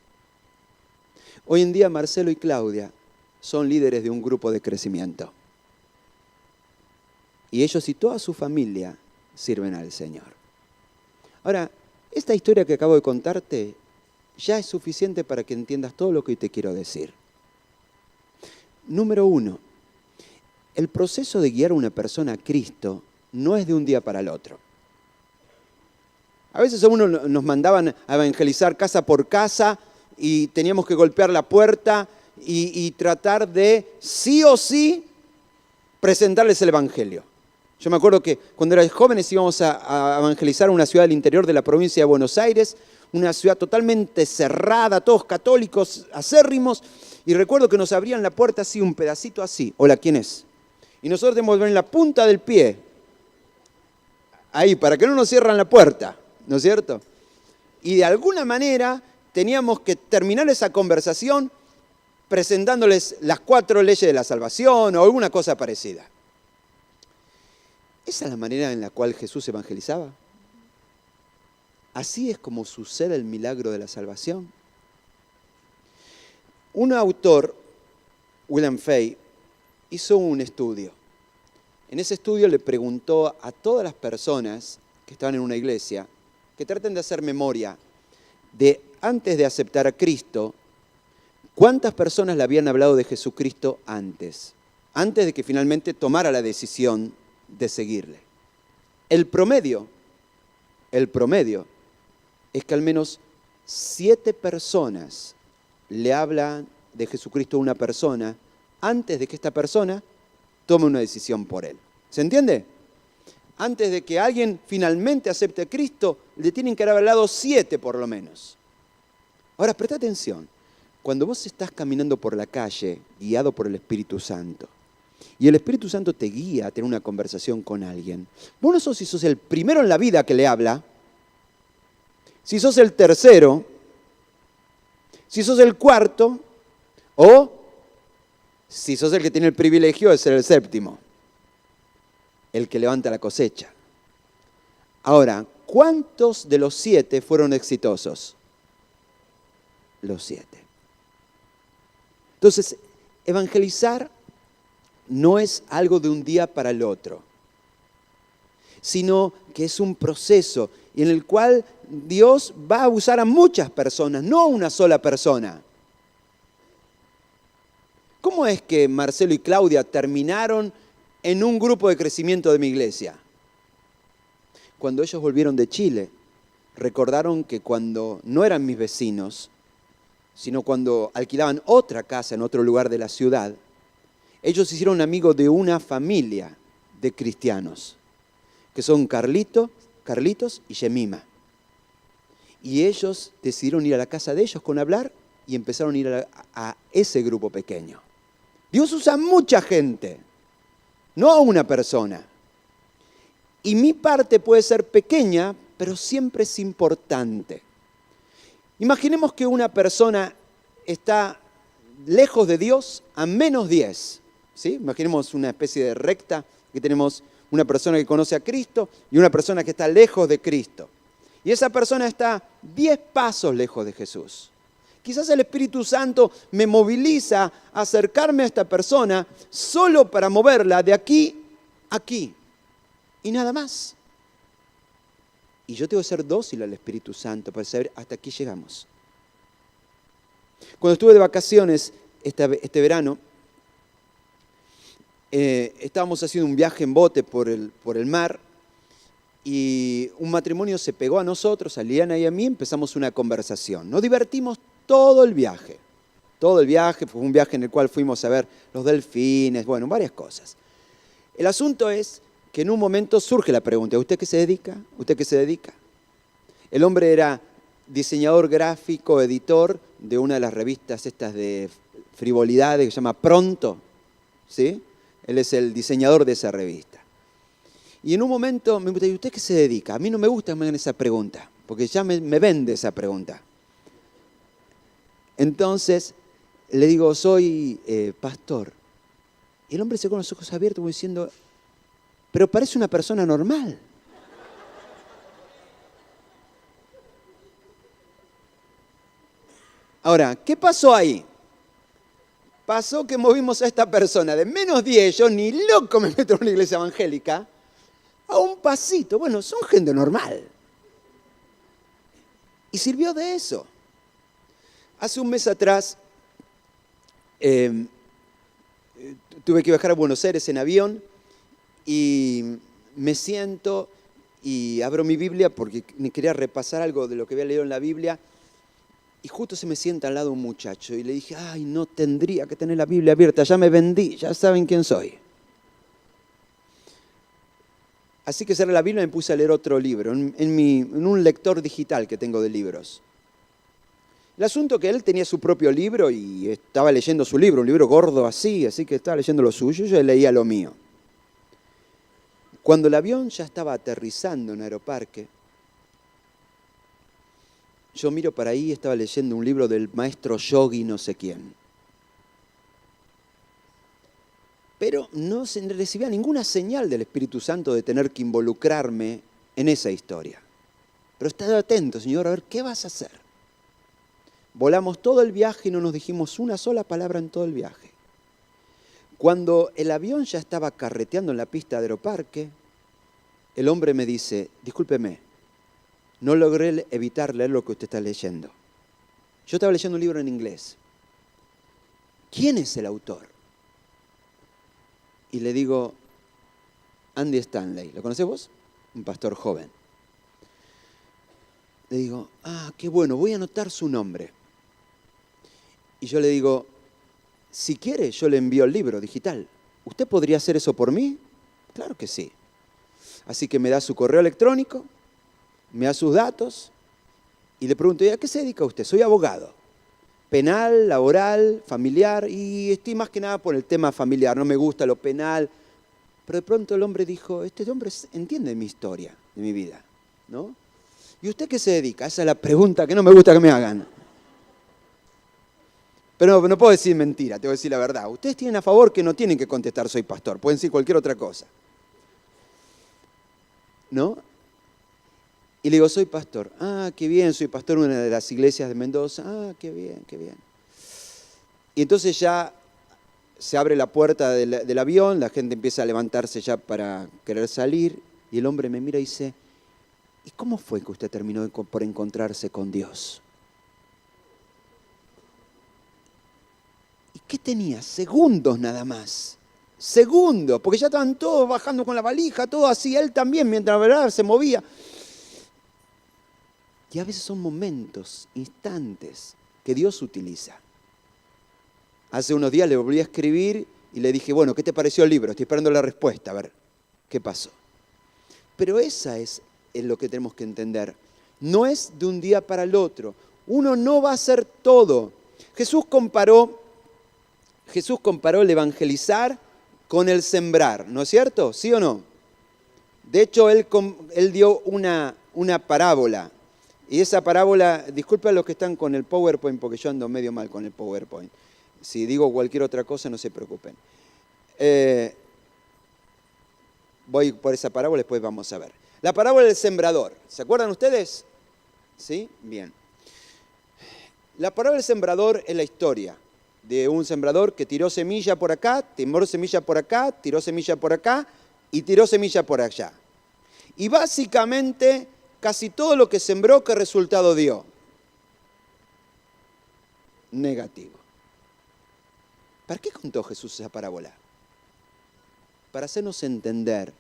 Hoy en día Marcelo y Claudia son líderes de un grupo de crecimiento. Y ellos y toda su familia sirven al Señor. Ahora, esta historia que acabo de contarte ya es suficiente para que entiendas todo lo que hoy te quiero decir. Número 1, el proceso de guiar a una persona a Cristo no es de un día para el otro. A veces a uno nos mandaban a evangelizar casa por casa y teníamos que golpear la puerta y tratar de, sí o sí, presentarles el Evangelio. Yo me acuerdo que cuando era jóvenes íbamos a evangelizar una ciudad del interior de la provincia de Buenos Aires, una ciudad totalmente cerrada, todos católicos, acérrimos, y recuerdo que nos abrían la puerta así, un pedacito así. Hola, ¿quién es? Y nosotros tenemos que ver en la punta del pie, ahí, para que no nos cierran la puerta, ¿no es cierto? Y de alguna manera teníamos que terminar esa conversación presentándoles las 4 leyes de la salvación o alguna cosa parecida. ¿Esa es la manera en la cual Jesús evangelizaba? ¿Así es como sucede el milagro de la salvación? Un autor, William Fay, hizo un estudio. En ese estudio le preguntó a todas las personas que estaban en una iglesia que traten de hacer memoria de antes de aceptar a Cristo, ¿cuántas personas le habían hablado de Jesucristo antes de que finalmente tomara la decisión de seguirle? El promedio es que al menos 7 personas le hablan de Jesucristo a una persona antes de que esta persona tome una decisión por él. ¿Se entiende? Antes de que alguien finalmente acepte a Cristo, le tienen que haber hablado 7 por lo menos. Ahora, presta atención. Cuando vos estás caminando por la calle, guiado por el Espíritu Santo, y el Espíritu Santo te guía a tener una conversación con alguien, vos no sos si sos el primero en la vida que le habla, si sos el tercero, si sos el cuarto, o si sos el que tiene el privilegio de ser el séptimo, el que levanta la cosecha. Ahora, ¿cuántos de los 7 fueron exitosos? Los 7. Entonces, evangelizar no es algo de un día para el otro, sino que es un proceso en el cual Dios va a usar a muchas personas, no a una sola persona. ¿Cómo es que Marcelo y Claudia terminaron en un grupo de crecimiento de mi iglesia? Cuando ellos volvieron de Chile, recordaron que cuando no eran mis vecinos, sino cuando alquilaban otra casa en otro lugar de la ciudad, ellos se hicieron amigos de una familia de cristianos, que son Carlitos y Yemima. Y ellos decidieron ir a la casa de ellos con hablar y empezaron a ir a ese grupo pequeño. Dios usa mucha gente, no a una persona. Y mi parte puede ser pequeña, pero siempre es importante. Imaginemos que una persona está lejos de Dios a -10. ¿Sí? Imaginemos una especie de recta, que tenemos una persona que conoce a Cristo y una persona que está lejos de Cristo. Y esa persona está 10 pasos lejos de Jesús. Quizás el Espíritu Santo me moviliza a acercarme a esta persona solo para moverla de aquí a aquí. Y nada más. Y yo tengo que ser dócil al Espíritu Santo para saber hasta aquí llegamos. Cuando estuve de vacaciones este verano, estábamos haciendo un viaje en bote por el mar y un matrimonio se pegó a nosotros, a Liliana y a mí, empezamos una conversación. Nos divertimos todo el viaje. Todo el viaje, fue un viaje en el cual fuimos a ver los delfines, bueno, varias cosas. El asunto es que en un momento surge la pregunta, ¿a usted qué se dedica? ¿Usted qué se dedica? El hombre era diseñador gráfico, editor de una de las revistas estas de frivolidades que se llama Pronto, ¿sí? Él es el diseñador de esa revista. Y en un momento me pregunta, ¿y usted qué se dedica? A mí no me gusta que me hagan esa pregunta, porque ya me vende esa pregunta. Entonces le digo, soy pastor. Y el hombre se con los ojos abiertos como diciendo, pero parece una persona normal. Ahora, ¿qué pasó ahí? Pasó que movimos a esta persona de menos 10, yo ni loco me meto en una iglesia evangélica, a un pasito. Bueno, son gente normal. Y sirvió de eso. Hace un mes atrás tuve que viajar a Buenos Aires en avión y me siento y abro mi Biblia porque quería repasar algo de lo que había leído en la Biblia. Y justo se me sienta al lado un muchacho y le dije, ay, no tendría que tener la Biblia abierta, ya me vendí, ya saben quién soy. Así que cerré la Biblia y me puse a leer otro libro, en un lector digital que tengo de libros. El asunto es que él tenía su propio libro y estaba leyendo su libro, un libro gordo así que estaba leyendo lo suyo, yo leía lo mío. Cuando el avión ya estaba aterrizando en Aeroparque, yo miro para ahí y estaba leyendo un libro del maestro Yogi no sé quién. Pero no recibía ninguna señal del Espíritu Santo de tener que involucrarme en esa historia. Pero estaba atento, Señor, a ver, ¿qué vas a hacer? Volamos todo el viaje y no nos dijimos una sola palabra en todo el viaje. Cuando el avión ya estaba carreteando en la pista de Aeroparque, el hombre me dice, discúlpeme, no logré evitar leer lo que usted está leyendo. Yo estaba leyendo un libro en inglés. ¿Quién es el autor? Y le digo, Andy Stanley. ¿Lo conocés vos? Un pastor joven. Le digo, qué bueno, voy a anotar su nombre. Y yo le digo, si quiere, yo le envío el libro digital. ¿Usted podría hacer eso por mí? Claro que sí. Así que me da su correo electrónico, me da sus datos y le pregunto, ¿y a qué se dedica usted? Soy abogado. Penal, laboral, familiar, y estoy más que nada por el tema familiar, no me gusta lo penal. Pero de pronto el hombre dijo, este hombre entiende mi historia, de mi vida, ¿no? ¿Y usted qué se dedica? Esa es la pregunta que no me gusta que me hagan. Pero no puedo decir mentira, tengo que decir la verdad. Ustedes tienen a favor que no tienen que contestar soy pastor, pueden decir cualquier otra cosa. ¿No? Y le digo, soy pastor. Qué bien, soy pastor de una de las iglesias de Mendoza. Qué bien, qué bien. Y entonces ya se abre la puerta del avión, la gente empieza a levantarse ya para querer salir, y el hombre me mira y dice, ¿y cómo fue que usted terminó por encontrarse con Dios? ¿Y qué tenía? Segundos nada más. Segundos, porque ya estaban todos bajando con la valija, todo así, él también, mientras se movía. Y a veces son momentos, instantes, que Dios utiliza. Hace unos días le volví a escribir y le dije, bueno, ¿qué te pareció el libro? Estoy esperando la respuesta, a ver, ¿qué pasó? Pero esa es lo que tenemos que entender. No es de un día para el otro. Uno no va a hacer todo. Jesús comparó el evangelizar con el sembrar, ¿no es cierto? ¿Sí o no? De hecho, él dio una parábola. Y esa parábola, disculpen a los que están con el PowerPoint, porque yo ando medio mal con el PowerPoint. Si digo cualquier otra cosa, no se preocupen. Voy por esa parábola, después vamos a ver. La parábola del sembrador. ¿Se acuerdan ustedes? ¿Sí? Bien. La parábola del sembrador es la historia de un sembrador que tiró semilla por acá, tiró semilla por acá, tiró semilla por acá y tiró semilla por allá. Y básicamente, casi todo lo que sembró, ¿qué resultado dio? Negativo. ¿Para qué contó Jesús esa parábola? Para hacernos entender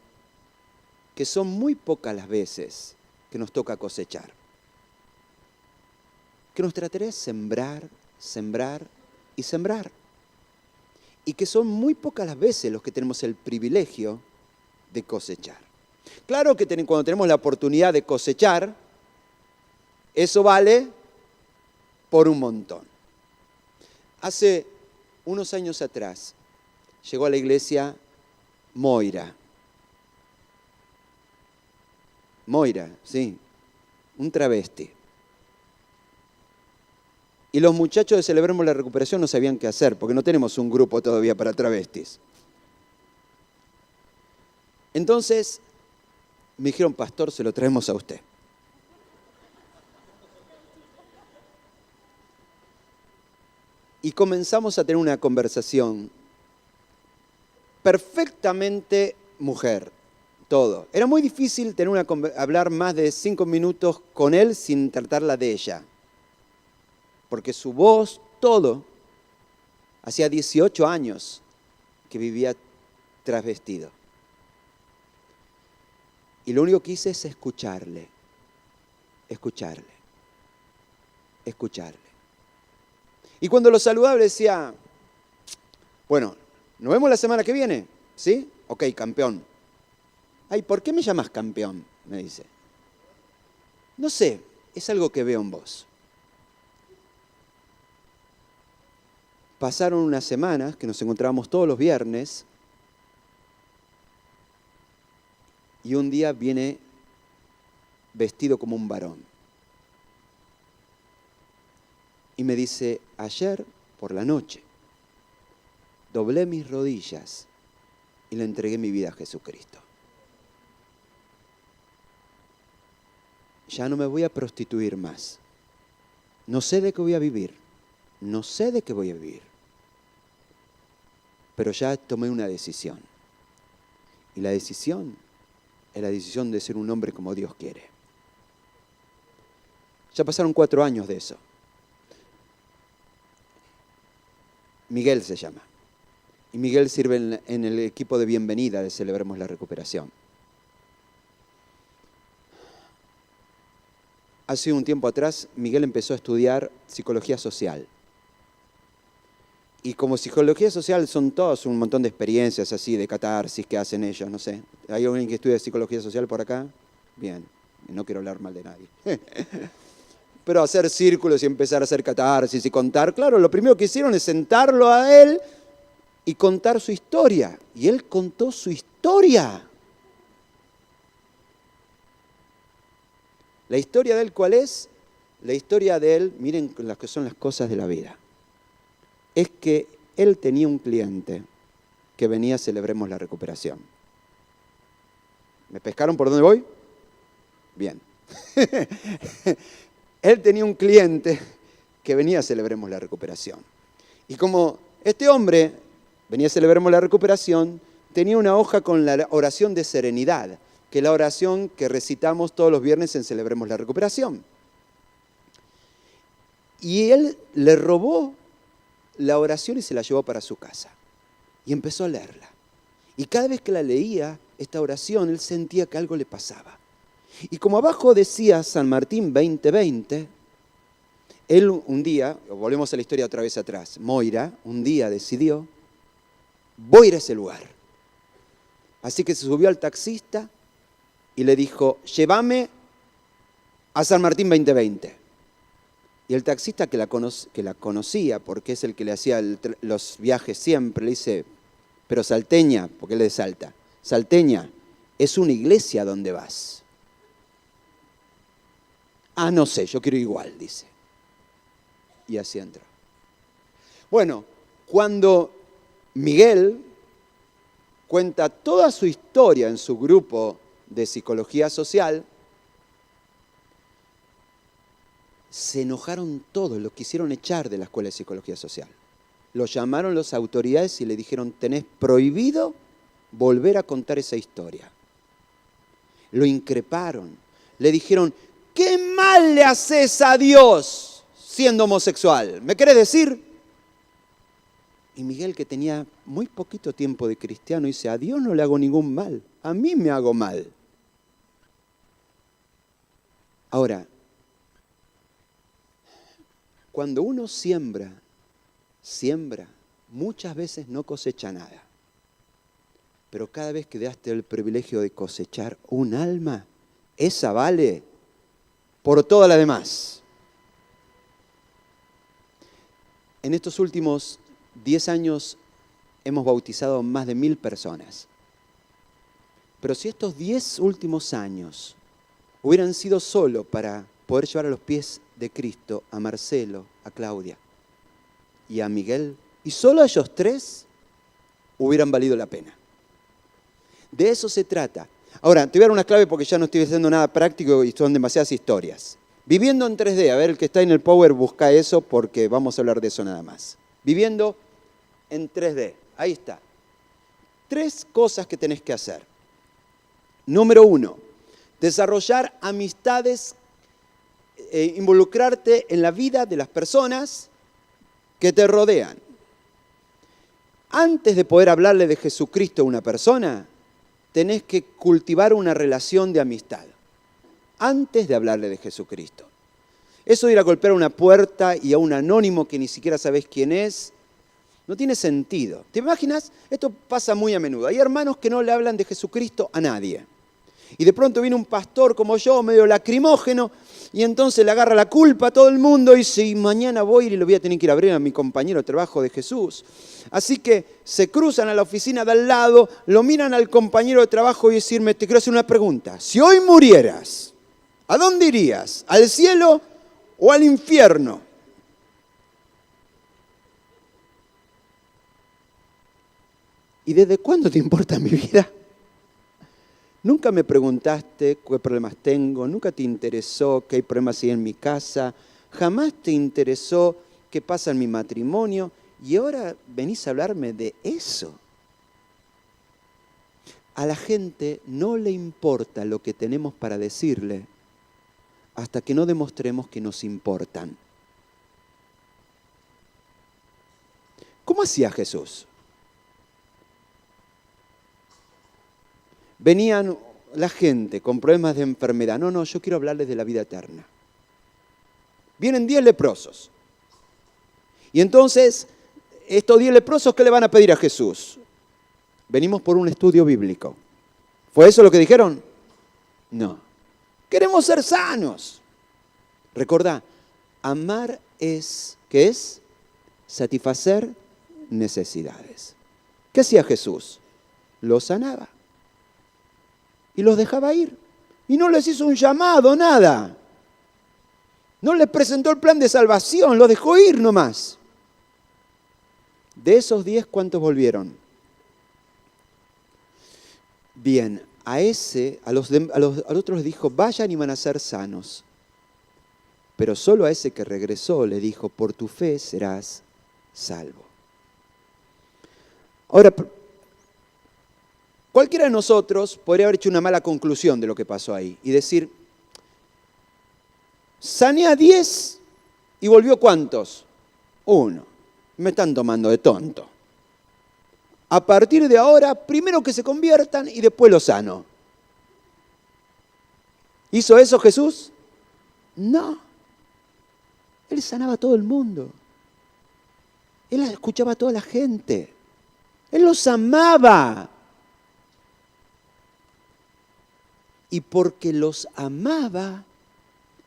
que son muy pocas las veces que nos toca cosechar. Que nuestra tarea es sembrar, sembrar y sembrar. Y que son muy pocas las veces los que tenemos el privilegio de cosechar. Claro que cuando tenemos la oportunidad de cosechar, eso vale por un montón. Hace unos años atrás llegó a la iglesia Moira. Moira, sí, un travesti. Y los muchachos de Celebremos la Recuperación no sabían qué hacer, porque no tenemos un grupo todavía para travestis. Entonces, me dijeron, pastor, se lo traemos a usted. Y comenzamos a tener una conversación perfectamente mujer, todo. Era muy difícil hablar más de 5 minutos con él sin tratarla de ella. Porque su voz, todo, hacía 18 años que vivía trasvestido. Y lo único que hice es escucharle. Y cuando lo saludaba le decía, bueno, ¿nos vemos la semana que viene? ¿Sí? Ok, campeón. Ay, ¿por qué me llamas campeón? Me dice. No sé, es algo que veo en vos. Pasaron unas semanas que nos encontrábamos todos los viernes y un día viene vestido como un varón. Y me dice, ayer por la noche doblé mis rodillas y le entregué mi vida a Jesucristo. Ya no me voy a prostituir más. No sé de qué voy a vivir. Pero ya tomé una decisión. Y la decisión es la decisión de ser un hombre como Dios quiere. Ya pasaron 4 años de eso. Miguel se llama. Y Miguel sirve en el equipo de bienvenida de Celebremos la Recuperación. Hace un tiempo atrás, Miguel empezó a estudiar psicología social. Y como psicología social son todos un montón de experiencias así, de catarsis que hacen ellos, no sé. ¿Hay alguien que estudia psicología social por acá? Bien, no quiero hablar mal de nadie. Pero hacer círculos y empezar a hacer catarsis y contar, claro, lo primero que hicieron es sentarlo a él y contar su historia. Y él contó su historia. La historia de él, ¿cuál es? La historia de él, miren las que son las cosas de la vida. Es que él tenía un cliente que venía a Celebremos la Recuperación. ¿Me pescaron por dónde voy? Bien. Él tenía un cliente que venía a Celebremos la Recuperación. Y como este hombre venía a Celebremos la Recuperación, tenía una hoja con la oración de serenidad, que es la oración que recitamos todos los viernes en Celebremos la Recuperación. Y él le robó la oración y se la llevó para su casa. Y empezó a leerla. Y cada vez que la leía, esta oración, él sentía que algo le pasaba. Y como abajo decía San Martín 20:20, él un día, volvemos a la historia otra vez atrás, Moira un día decidió, voy a ir a ese lugar. Así que se subió al taxista y le dijo, llévame a San Martín 20:20. Y el taxista que la conocía, porque es el que le hacía los viajes siempre, le dice, pero Salteña, porque él es de Salta, Salteña, es una iglesia donde vas. Ah, no sé, yo quiero igual, dice. Y así entró. Bueno, cuando Miguel cuenta toda su historia en su grupo de psicología social, se enojaron todos, lo quisieron echar de la escuela de psicología social. Lo llamaron las autoridades y le dijeron, tenés prohibido volver a contar esa historia. Lo increparon, le dijeron, ¿qué mal le haces a Dios siendo homosexual? ¿Me querés decir? Y Miguel, que tenía muy poquito tiempo de cristiano, dice, a Dios no le hago ningún mal, a mí me hago mal. Ahora, cuando uno siembra, muchas veces no cosecha nada. Pero cada vez que daste el privilegio de cosechar un alma, esa vale por todas las demás. En estos últimos 10 años hemos bautizado más de 1000 personas. Pero si estos 10 últimos años hubieran sido solo para poder llevar a los pies de Cristo a Marcelo, a Claudia y a Miguel, y solo ellos tres hubieran valido la pena. De eso se trata. Ahora, te voy a dar una clave porque ya no estoy haciendo nada práctico y son demasiadas historias. Viviendo en 3D, a ver, el que está en el Power busca eso porque vamos a hablar de eso nada más. Viviendo en 3D, ahí está. 3 cosas que tenés que hacer. Número 1, desarrollar amistades, involucrarte en la vida de las personas que te rodean. Antes de poder hablarle de Jesucristo a una persona, tenés que cultivar una relación de amistad. Antes de hablarle de Jesucristo. Eso de ir a golpear una puerta y a un anónimo que ni siquiera sabés quién es, no tiene sentido. ¿Te imaginas? Esto pasa muy a menudo. Hay hermanos que no le hablan de Jesucristo a nadie. Y de pronto viene un pastor como yo, medio lacrimógeno, y entonces le agarra la culpa a todo el mundo y dice, y mañana voy y le voy a tener que ir a abrir a mi compañero de trabajo de Jesús. Así que se cruzan a la oficina de al lado, lo miran al compañero de trabajo y decirme, te quiero hacer una pregunta. Si hoy murieras, ¿a dónde irías? ¿Al cielo o al infierno? ¿Y desde cuándo te importa mi vida? Nunca me preguntaste qué problemas tengo, nunca te interesó qué hay problemas ahí en mi casa, jamás te interesó qué pasa en mi matrimonio y ahora venís a hablarme de eso. A la gente no le importa lo que tenemos para decirle hasta que no demostremos que nos importan. ¿Cómo hacía Jesús? Venían la gente con problemas de enfermedad. No, yo quiero hablarles de la vida eterna. Vienen 10 leprosos. Y entonces, estos 10 leprosos, ¿qué le van a pedir a Jesús? Venimos por un estudio bíblico. ¿Fue eso lo que dijeron? No. Queremos ser sanos. Recordá, amar es, ¿qué es? Satisfacer necesidades. ¿Qué hacía Jesús? Los sanaba. Y los dejaba ir. Y no les hizo un llamado, nada. No les presentó el plan de salvación, los dejó ir nomás. De esos 10, ¿cuántos volvieron? Bien, a los otros les dijo, vayan y van a ser sanos. Pero solo a ese que regresó le dijo, por tu fe serás salvo. Ahora, cualquiera de nosotros podría haber hecho una mala conclusión de lo que pasó ahí y decir, sané a 10 y volvió ¿cuántos? 1. Me están tomando de tonto. A partir de ahora, primero que se conviertan y después los sano. ¿Hizo eso Jesús? No. Él sanaba a todo el mundo. Él escuchaba a toda la gente. Él los amaba. Y porque los amaba,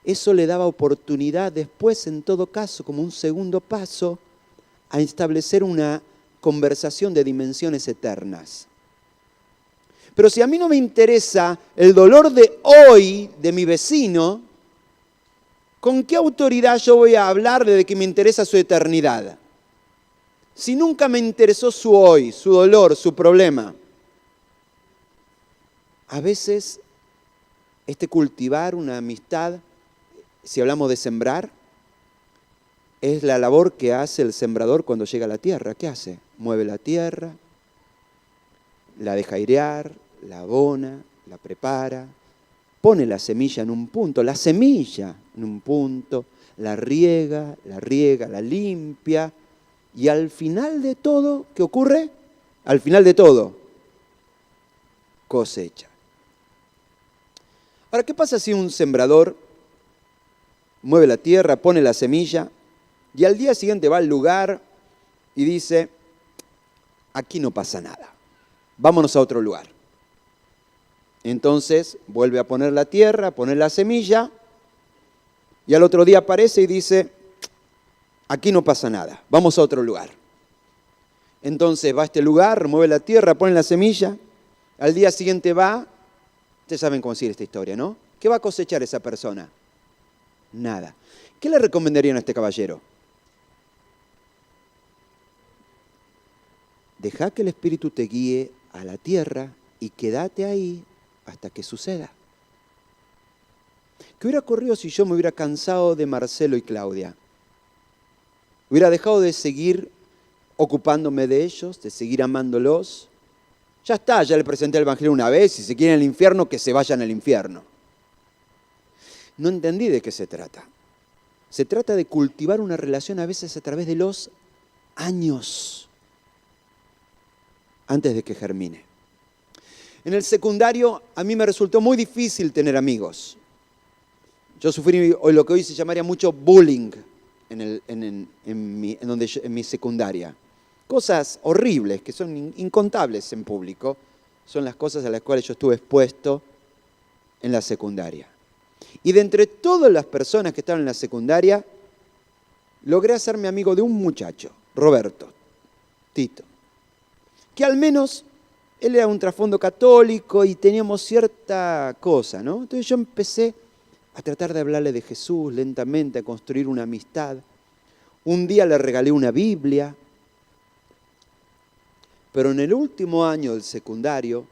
eso le daba oportunidad después, en todo caso, como un segundo paso, a establecer una conversación de dimensiones eternas. Pero si a mí no me interesa el dolor de hoy de mi vecino, ¿con qué autoridad yo voy a hablarle de que me interesa su eternidad? Si nunca me interesó su hoy, su dolor, su problema. A veces cultivar una amistad, si hablamos de sembrar, es la labor que hace el sembrador cuando llega a la tierra. ¿Qué hace? Mueve la tierra, la deja airear, la abona, la prepara, pone la semilla en un punto, la riega, la limpia, y al final de todo, ¿qué ocurre? Al final de todo, cosecha. Ahora, ¿qué pasa si un sembrador mueve la tierra, pone la semilla y al día siguiente va al lugar y dice, aquí no pasa nada, vámonos a otro lugar? Entonces vuelve a poner la tierra, a poner la semilla y al otro día aparece y dice, aquí no pasa nada, vamos a otro lugar. Entonces va a este lugar, mueve la tierra, pone la semilla, al día siguiente va. Ustedes saben cómo sigue esta historia, ¿no? ¿Qué va a cosechar esa persona? Nada. ¿Qué le recomendarían a este caballero? Deja que el Espíritu te guíe a la tierra y quédate ahí hasta que suceda. ¿Qué hubiera ocurrido si yo me hubiera cansado de Marcelo y Claudia? Hubiera dejado de seguir ocupándome de ellos, de seguir amándolos. Ya está, ya le presenté el Evangelio una vez, si se quieren al infierno, que se vayan al infierno. No entendí de qué se trata. Se trata de cultivar una relación a veces a través de los años, antes de que germine. En el secundario a mí me resultó muy difícil tener amigos. Yo sufrí lo que hoy se llamaría mucho bullying en mi secundaria. Cosas horribles que son incontables en público, son las cosas a las cuales yo estuve expuesto en la secundaria. Y de entre todas las personas que estaban en la secundaria, logré hacerme amigo de un muchacho, Roberto, Tito, que al menos él era un trasfondo católico y teníamos cierta cosa, ¿no? Entonces yo empecé a tratar de hablarle de Jesús lentamente, a construir una amistad. Un día le regalé una Biblia, pero en el último año del secundario,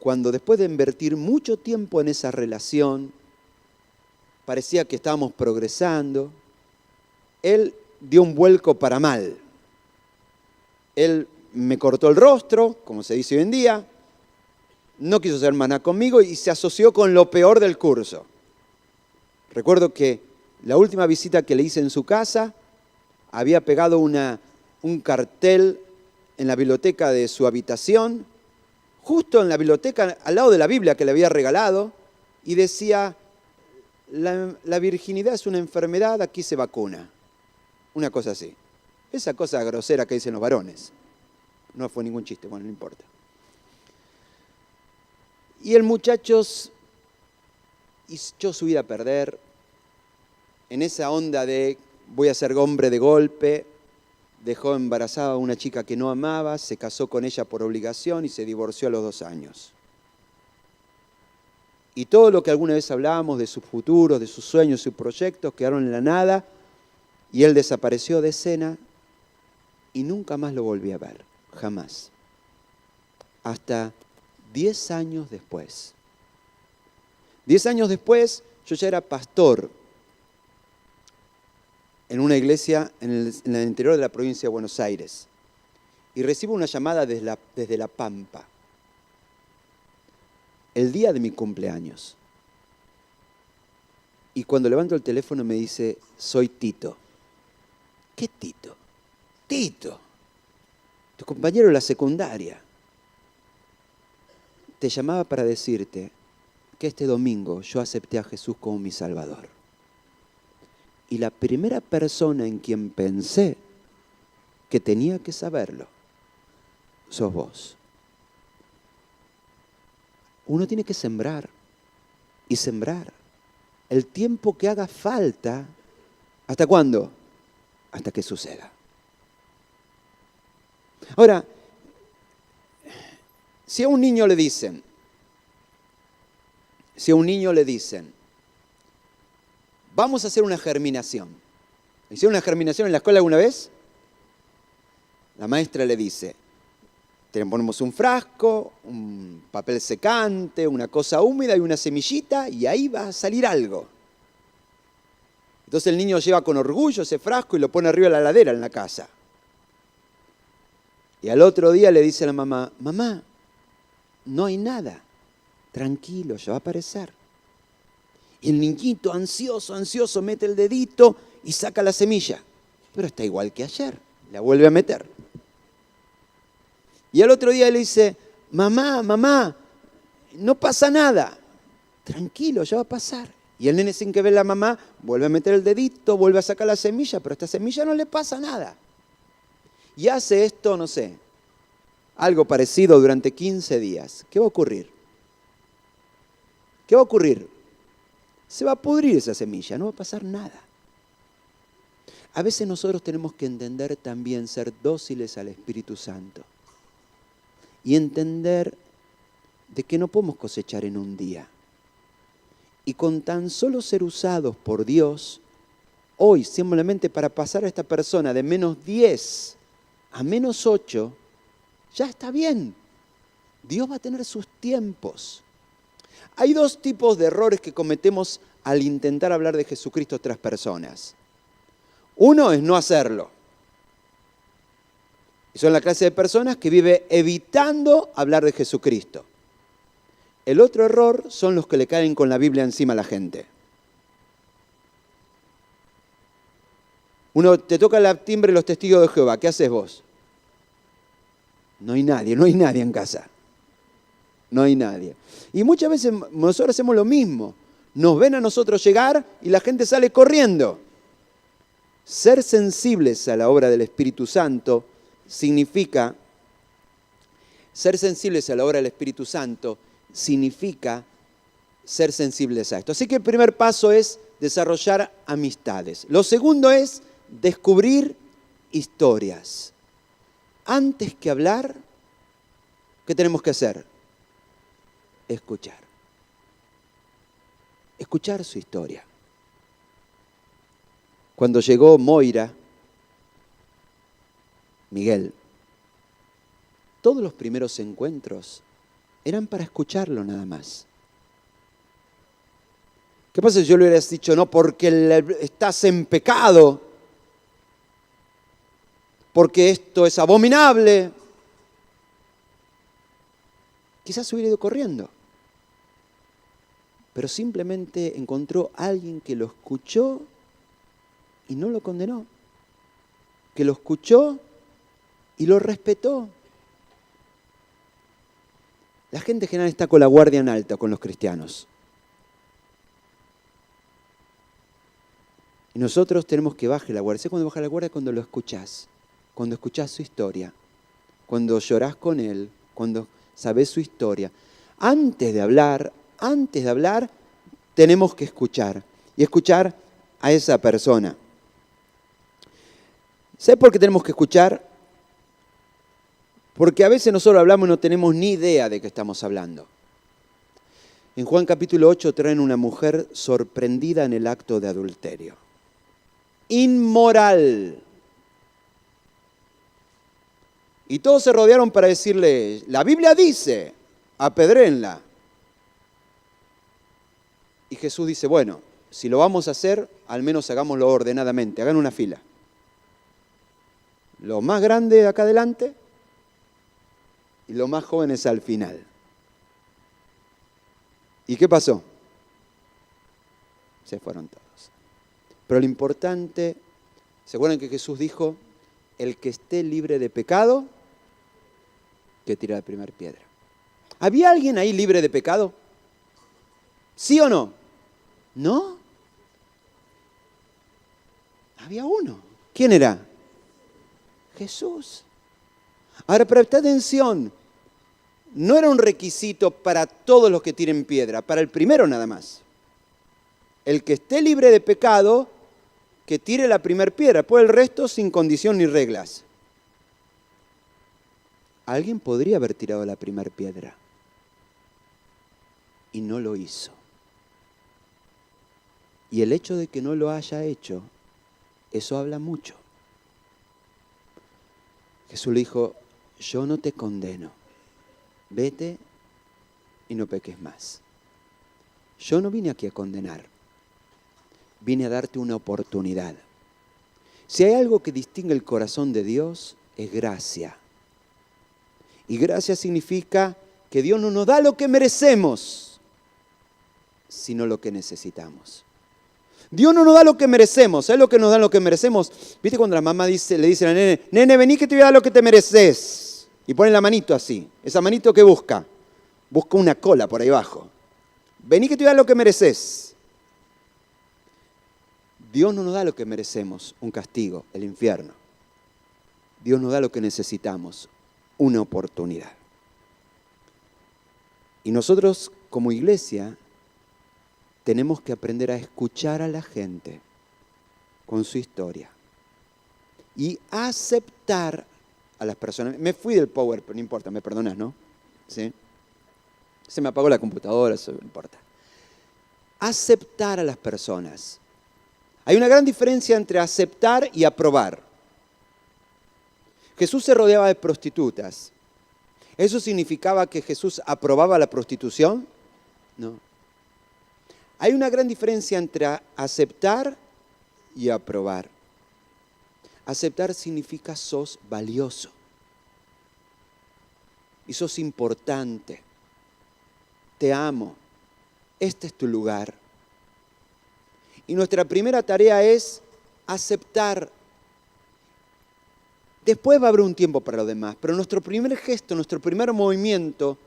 cuando después de invertir mucho tiempo en esa relación, parecía que estábamos progresando, él dio un vuelco para mal. Él me cortó el rostro, como se dice hoy en día, no quiso ser maná conmigo y se asoció con lo peor del curso. Recuerdo que la última visita que le hice en su casa, había pegado un cartel en la biblioteca de su habitación, justo en la biblioteca, al lado de la Biblia que le había regalado, y decía, la virginidad es una enfermedad, aquí se vacuna. Una cosa así. Esa cosa grosera que dicen los varones. No fue ningún chiste, bueno, no importa. Y el muchacho echó su vida a perder en esa onda de voy a ser hombre de golpe. Dejó embarazada a una chica que no amaba, se casó con ella por obligación y se divorció a los 2 años. Y todo lo que alguna vez hablábamos de sus futuros, de sus sueños, sus proyectos, quedaron en la nada y él desapareció de escena y nunca más lo volví a ver, jamás. Hasta 10 años después. 10 años después yo ya era pastor en una iglesia en el interior de la provincia de Buenos Aires y recibo una llamada desde La Pampa, el día de mi cumpleaños. Y cuando levanto el teléfono me dice, soy Tito. ¿Qué Tito? Tito, tu compañero de la secundaria. Te llamaba para decirte que este domingo yo acepté a Jesús como mi Salvador. Y la primera persona en quien pensé que tenía que saberlo, sos vos. Uno tiene que sembrar y sembrar el tiempo que haga falta. ¿Hasta cuándo? Hasta que suceda. Ahora, si a un niño le dicen, vamos a hacer una germinación. ¿Hicieron una germinación en la escuela alguna vez? La maestra le dice, te ponemos un frasco, un papel secante, una cosa húmeda y una semillita y ahí va a salir algo. Entonces el niño lleva con orgullo ese frasco y lo pone arriba de la heladera en la casa. Y al otro día le dice a la mamá, mamá, no hay nada, tranquilo, ya va a aparecer. Y el niñito ansioso, mete el dedito y saca la semilla. Pero está igual que ayer, la vuelve a meter. Y al otro día le dice, mamá, no pasa nada. Tranquilo, ya va a pasar. Y el nene sin que vea la mamá, vuelve a meter el dedito, vuelve a sacar la semilla, pero a esta semilla no le pasa nada. Y hace esto, no sé, algo parecido durante 15 días. ¿Qué va a ocurrir? ¿Qué va a ocurrir? Se va a pudrir esa semilla, no va a pasar nada. A veces nosotros tenemos que entender también ser dóciles al Espíritu Santo. Y entender de que no podemos cosechar en un día. Y con tan solo ser usados por Dios, hoy simplemente para pasar a esta persona de -10 a -8, ya está bien. Dios va a tener sus tiempos. Hay dos tipos de errores que cometemos al intentar hablar de Jesucristo a otras personas. Uno es no hacerlo. Y son la clase de personas que vive evitando hablar de Jesucristo. El otro error son los que le caen con la Biblia encima a la gente. Uno te toca el timbre los testigos de Jehová. ¿Qué haces vos? No hay nadie en casa. No hay nadie. Y muchas veces nosotros hacemos lo mismo. Nos ven a nosotros llegar y la gente sale corriendo. Ser sensibles a la obra del Espíritu Santo significa ser sensibles a esto. Así que el primer paso es desarrollar amistades. Lo segundo es descubrir historias. Antes que hablar, ¿qué tenemos que hacer? Escuchar. Escuchar su historia. Cuando llegó Moira, Miguel, todos los primeros encuentros eran para escucharlo nada más. ¿Qué pasa si yo le hubiera dicho, no, porque estás en pecado, porque esto es abominable? Quizás hubiera ido corriendo. Pero simplemente encontró a alguien que lo escuchó y no lo condenó. Que lo escuchó y lo respetó. La gente en general está con la guardia en alta con los cristianos. Y nosotros tenemos que bajar la guardia. ¿Sabes cuándo baja la guardia? Cuando lo escuchás. Cuando escuchás su historia. Cuando llorás con él. Cuando sabés su historia. Antes de hablar, tenemos que escuchar. Y escuchar a esa persona. ¿Sabes por qué tenemos que escuchar? Porque a veces nosotros hablamos y no tenemos ni idea de qué estamos hablando. En Juan capítulo 8 traen una mujer sorprendida en el acto de adulterio. Inmoral. Y todos se rodearon para decirle, la Biblia dice, apedréenla. Y Jesús dice, bueno, si lo vamos a hacer, al menos hagámoslo ordenadamente, hagan una fila. Los más grandes acá adelante y los más jóvenes al final. ¿Y qué pasó? Se fueron todos. Pero lo importante, ¿se acuerdan que Jesús dijo, el que esté libre de pecado, que tire la primera piedra? ¿Había alguien ahí libre de pecado? ¿Sí o no? ¿No? Había uno. ¿Quién era? Jesús. Ahora, presta atención. No era un requisito para todos los que tiren piedra, para el primero nada más. El que esté libre de pecado, que tire la primera piedra, pues el resto sin condición ni reglas. Alguien podría haber tirado la primera piedra y no lo hizo. Y el hecho de que no lo haya hecho, eso habla mucho. Jesús le dijo, yo no te condeno, vete y no peques más. Yo no vine aquí a condenar, vine a darte una oportunidad. Si hay algo que distingue el corazón de Dios, es gracia. Y gracia significa que Dios no nos da lo que merecemos, sino lo que necesitamos. Dios no nos da lo que merecemos. ¿Sabes lo que nos da lo que merecemos? ¿Viste cuando la mamá le dice al nene, nene, vení que te voy a dar lo que te mereces? Y pone la manito así. ¿Esa manito qué busca? Busca una cola por ahí abajo. Vení que te voy a dar lo que mereces. Dios no nos da lo que merecemos, un castigo, el infierno. Dios nos da lo que necesitamos, una oportunidad. Y nosotros como iglesia tenemos que aprender a escuchar a la gente con su historia y aceptar a las personas. Me fui del Power, pero no importa, me perdonas, ¿no? ¿Sí? Se me apagó la computadora, eso no importa. aceptar a las personas. Hay una gran diferencia entre aceptar y aprobar. Jesús se rodeaba de prostitutas. ¿Eso significaba que Jesús aprobaba la prostitución? No. Hay una gran diferencia entre aceptar y aprobar. Aceptar significa sos valioso y sos importante. Te amo. Este es tu lugar. Y nuestra primera tarea es aceptar. Después va a haber un tiempo para lo demás, pero nuestro primer gesto, nuestro primer movimiento,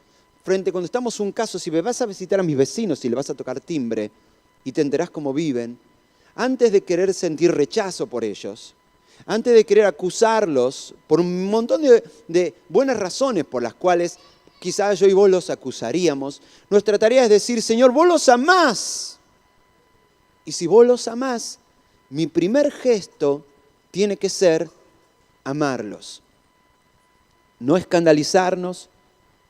frente cuando estamos en un caso, si me vas a visitar a mis vecinos, si le vas a tocar timbre y te enterás cómo viven, antes de querer sentir rechazo por ellos, antes de querer acusarlos por un montón de buenas razones por las cuales quizás yo y vos los acusaríamos, nuestra tarea es decir, Señor, vos los amás. Y si vos los amás, mi primer gesto tiene que ser amarlos. No escandalizarnos,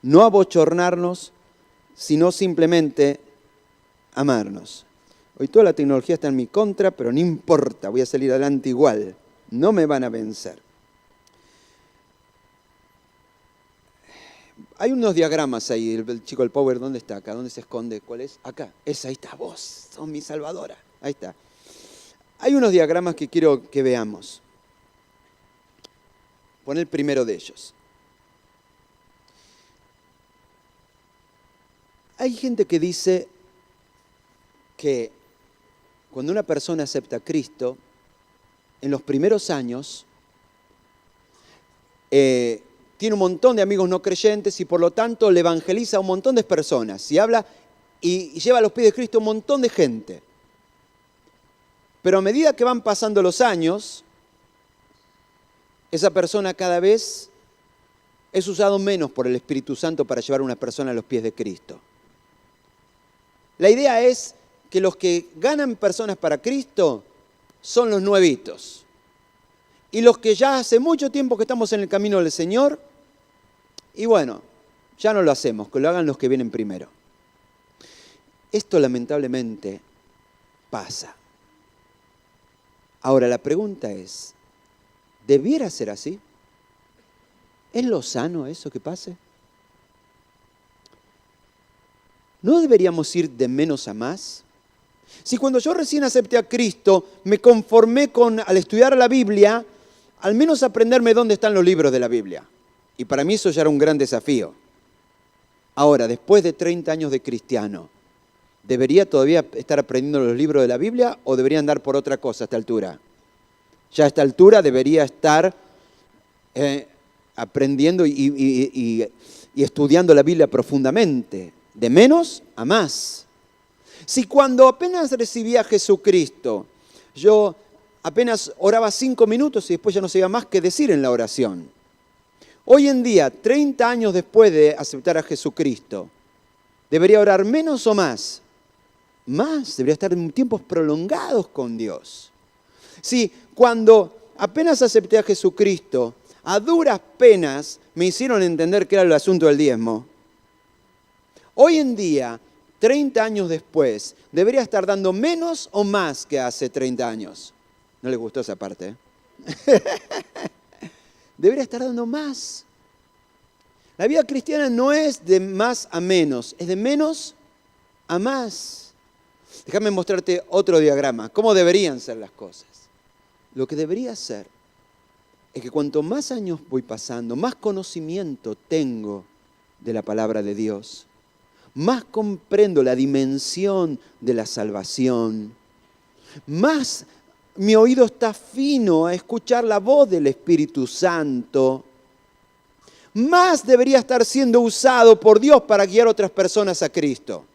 no abochornarnos, sino simplemente amarnos. Hoy toda la tecnología está en mi contra, pero no importa, voy a salir adelante igual. No me van a vencer. Hay unos diagramas ahí, el chico del Power, ¿dónde está acá? ¿Dónde se esconde? ¿Cuál es? Acá. Ahí está vos, sos mi salvadora. Ahí está. Hay unos diagramas que quiero que veamos. Pon el primero de ellos. Hay gente que dice que cuando una persona acepta a Cristo, en los primeros años, tiene un montón de amigos no creyentes y por lo tanto le evangeliza a un montón de personas y habla y lleva a los pies de Cristo a un montón de gente. Pero a medida que van pasando los años, esa persona cada vez es usado menos por el Espíritu Santo para llevar a una persona a los pies de Cristo. La idea es que los que ganan personas para Cristo son los nuevitos. Y los que ya hace mucho tiempo que estamos en el camino del Señor, y bueno, ya no lo hacemos, que lo hagan los que vienen primero. Esto lamentablemente pasa. Ahora la pregunta es, ¿debiera ser así? ¿Es lo sano eso que pase? ¿No deberíamos ir de menos a más? Si cuando yo recién acepté a Cristo, me conformé con, al estudiar la Biblia, al menos aprenderme dónde están los libros de la Biblia. Y para mí eso ya era un gran desafío. Ahora, después de 30 años de cristiano, ¿debería todavía estar aprendiendo los libros de la Biblia o debería andar por otra cosa a esta altura? Ya a esta altura debería estar aprendiendo y estudiando la Biblia profundamente, de menos a más. Si cuando apenas recibí a Jesucristo, yo apenas oraba 5 minutos y después ya no sabía más que decir en la oración. Hoy en día, 30 años después de aceptar a Jesucristo, ¿debería orar menos o más? Más, debería estar en tiempos prolongados con Dios. Si cuando apenas acepté a Jesucristo, a duras penas me hicieron entender que era el asunto del diezmo, hoy en día, 30 años después, ¿debería estar dando menos o más que hace 30 años? ¿No les gustó esa parte? Debería estar dando más. La vida cristiana no es de más a menos, es de menos a más. Déjame mostrarte otro diagrama, cómo deberían ser las cosas. Lo que debería ser es que cuanto más años voy pasando, más conocimiento tengo de la palabra de Dios, más comprendo la dimensión de la salvación, más mi oído está fino a escuchar la voz del Espíritu Santo, más debería estar siendo usado por Dios para guiar a otras personas a Cristo.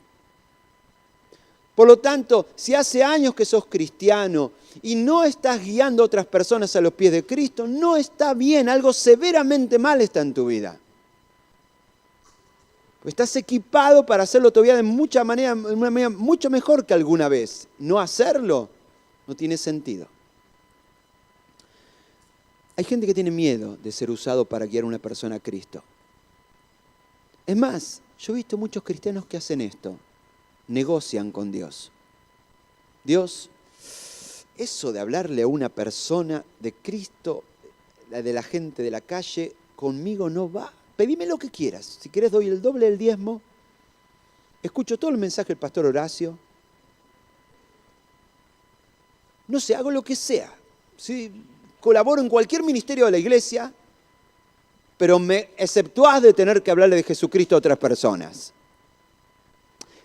Por lo tanto, si hace años que sos cristiano y no estás guiando a otras personas a los pies de Cristo, no está bien, algo severamente mal está en tu vida. Estás equipado para hacerlo todavía de una manera mucho mejor que alguna vez. No hacerlo no tiene sentido. Hay gente que tiene miedo de ser usado para guiar a una persona a Cristo. Es más, yo he visto muchos cristianos que hacen esto. Negocian con Dios. Dios, eso de hablarle a una persona de Cristo, de la gente de la calle, conmigo no va. Pedime lo que quieras. Si querés doy el doble del diezmo. Escucho todo el mensaje del pastor Horacio. No sé, hago lo que sea. ¿Sí? Colaboro en cualquier ministerio de la iglesia, pero me exceptuás de tener que hablarle de Jesucristo a otras personas.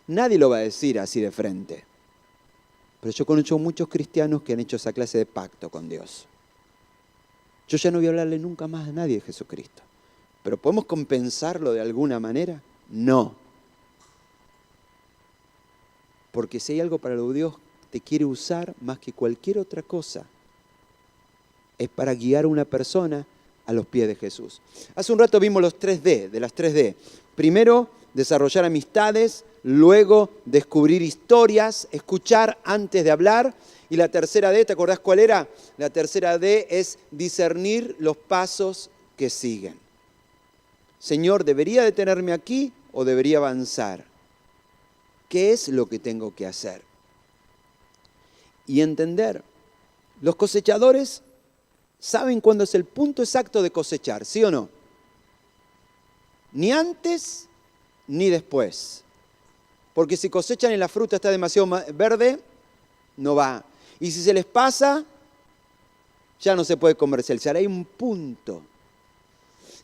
Nadie lo va a decir así de frente. Pero yo conozco muchos cristianos que han hecho esa clase de pacto con Dios. Yo ya no voy a hablarle nunca más a nadie de Jesucristo. ¿Pero podemos compensarlo de alguna manera? No. Porque si hay algo para lo que Dios te quiere usar más que cualquier otra cosa, es para guiar a una persona a los pies de Jesús. Hace un rato vimos los 3D, de las 3D. Primero, desarrollar amistades, luego descubrir historias, escuchar antes de hablar. Y la tercera D, ¿te acordás cuál era? La tercera D es discernir los pasos que siguen. Señor, ¿debería detenerme aquí o debería avanzar? ¿Qué es lo que tengo que hacer? Y entender, los cosechadores saben cuándo es el punto exacto de cosechar, ¿sí o no? Ni antes ni después. Porque si cosechan y la fruta está demasiado verde, no va. Y si se les pasa, ya no se puede comercializar. Hay un punto.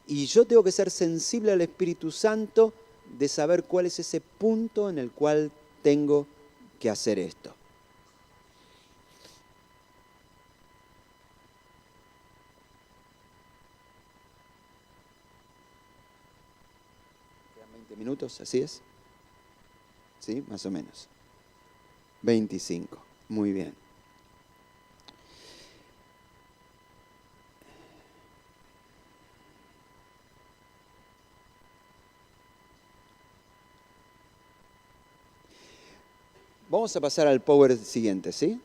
Y yo tengo que ser sensible al Espíritu Santo de saber cuál es ese punto en el cual tengo que hacer esto. ¿Quedan 20 minutos? ¿Así es? ¿Sí? Más o menos. 25. Muy bien. Vamos a pasar al power siguiente, ¿sí?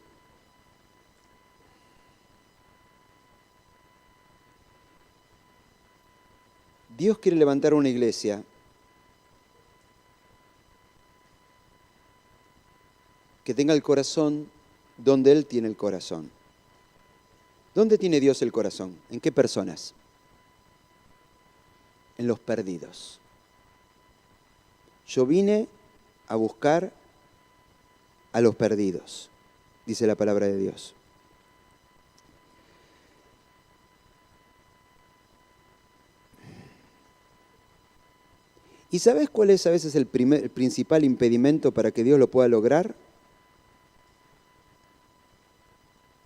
Dios quiere levantar una iglesia que tenga el corazón donde Él tiene el corazón. ¿Dónde tiene Dios el corazón? ¿En qué personas? En los perdidos. Yo vine a buscar a los perdidos, dice la palabra de Dios. ¿Y sabes cuál es a veces el principal impedimento para que Dios lo pueda lograr?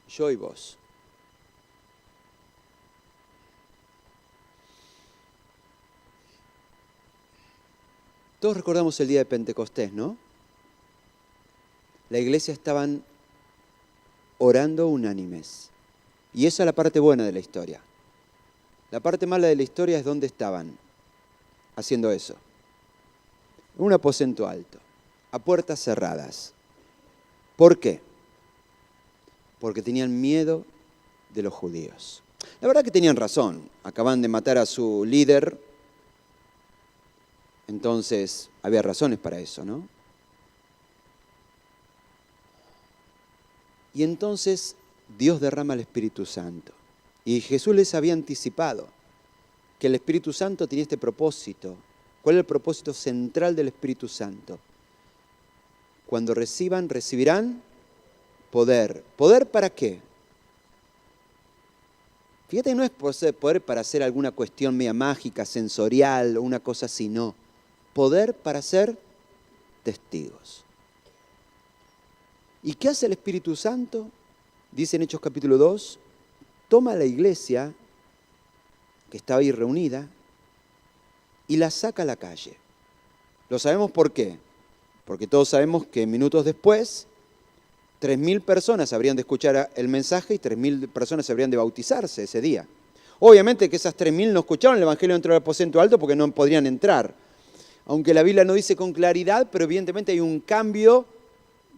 Yo y vos. Todos recordamos el día de Pentecostés, ¿no? La iglesia estaban orando unánimes. Y esa es la parte buena de la historia. La parte mala de la historia es dónde estaban haciendo eso. En un aposento alto, a puertas cerradas. ¿Por qué? Porque tenían miedo de los judíos. La verdad que tenían razón. Acaban de matar a su líder. Entonces, había razones para eso, ¿no? Y entonces Dios derrama el Espíritu Santo. Y Jesús les había anticipado que el Espíritu Santo tenía este propósito. ¿Cuál es el propósito central del Espíritu Santo? Cuando reciban, recibirán poder. ¿Poder para qué? Fíjate, no es poder para hacer alguna cuestión media mágica, sensorial o una cosa así, no. Poder para ser testigos. ¿Y qué hace el Espíritu Santo? Dice en Hechos capítulo 2, toma a la iglesia que estaba ahí reunida y la saca a la calle. ¿Lo sabemos por qué? Porque todos sabemos que minutos después 3.000 personas habrían de escuchar el mensaje y 3.000 personas habrían de bautizarse ese día. Obviamente que esas 3.000 no escucharon el Evangelio dentro del aposento alto porque no podrían entrar. Aunque la Biblia no dice con claridad, pero evidentemente hay un cambio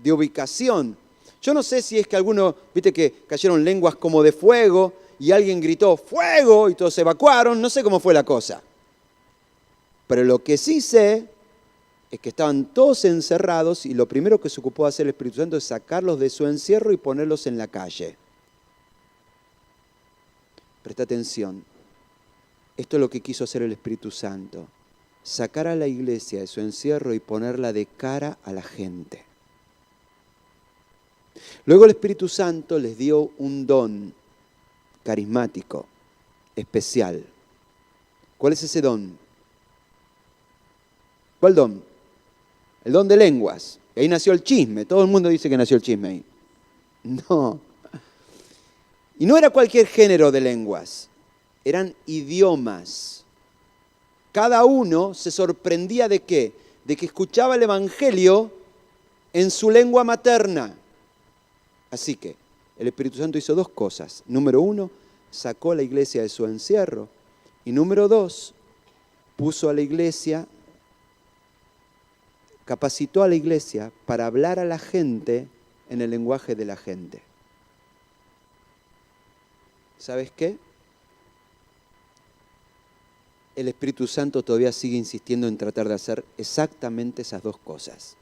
de ubicación. Yo no sé si es que algunos, viste que cayeron lenguas como de fuego y alguien gritó ¡fuego! Y todos se evacuaron, no sé cómo fue la cosa. Pero lo que sí sé es que estaban todos encerrados y lo primero que se ocupó de hacer el Espíritu Santo es sacarlos de su encierro y ponerlos en la calle. Presta atención. Esto es lo que quiso hacer el Espíritu Santo. Sacar a la iglesia de su encierro y ponerla de cara a la gente. Luego el Espíritu Santo les dio un don carismático, especial. ¿Cuál es ese don? ¿Cuál don? El don de lenguas. Y ahí nació el chisme. Todo el mundo dice que nació el chisme ahí. No. Y no era cualquier género de lenguas. Eran idiomas. Cada uno se sorprendía ¿de qué? De que escuchaba el Evangelio en su lengua materna. Así que el Espíritu Santo hizo dos cosas. Número uno, sacó a la iglesia de su encierro. Y número dos, puso a la iglesia, capacitó a la iglesia para hablar a la gente en el lenguaje de la gente. ¿Sabes qué? El Espíritu Santo todavía sigue insistiendo en tratar de hacer exactamente esas dos cosas.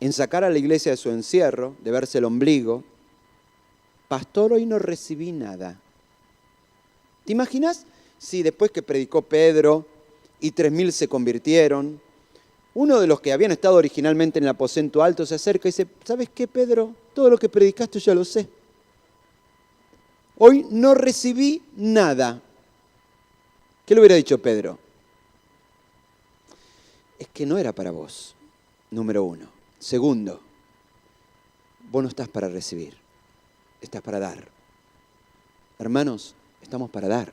En sacar a la iglesia de su encierro, de verse el ombligo. Pastor, hoy no recibí nada. ¿Te imaginas si después que predicó Pedro y 3.000 se convirtieron, uno de los que habían estado originalmente en el aposento alto se acerca y dice, ¿sabes qué, Pedro? Todo lo que predicaste ya lo sé. Hoy no recibí nada. ¿Qué le hubiera dicho Pedro? Es que no era para vos, número uno. Segundo, vos no estás para recibir, estás para dar. Hermanos, estamos para dar,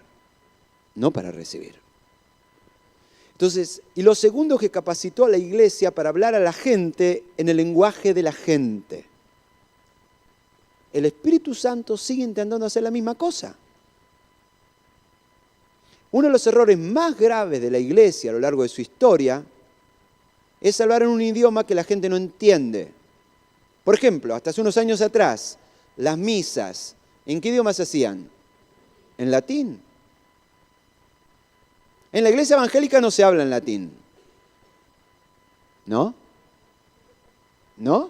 no para recibir. Entonces, y lo segundo es que capacitó a la iglesia para hablar a la gente en el lenguaje de la gente. El Espíritu Santo sigue intentando hacer la misma cosa. Uno de los errores más graves de la iglesia a lo largo de su historia es hablar en un idioma que la gente no entiende. Por ejemplo, hasta hace unos años atrás, las misas, ¿en qué idioma se hacían? En latín. En la iglesia evangélica no se habla en latín. ¿No? ¿No?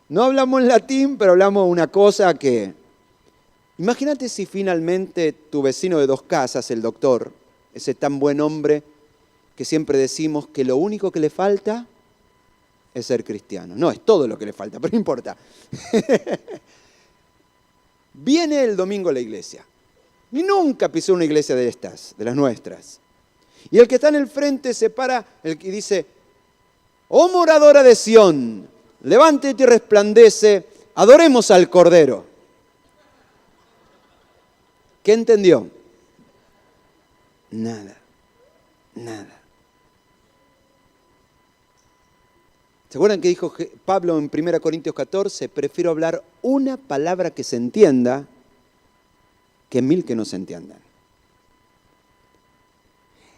No hablamos en latín, pero hablamos una cosa que... Imagínate si finalmente tu vecino de 2 casas, el doctor, ese tan buen hombre que siempre decimos que lo único que le falta es ser cristiano. No, es todo lo que le falta, pero no importa. Viene el domingo a la iglesia y nunca pisó una iglesia de estas, de las nuestras. Y el que está en el frente se para, el que dice, oh moradora de Sión, levántate y resplandece, adoremos al Cordero. ¿Qué entendió? Nada, nada. ¿Se acuerdan que dijo Pablo en 1 Corintios 14? Prefiero hablar una palabra que se entienda que 1000 que no se entiendan.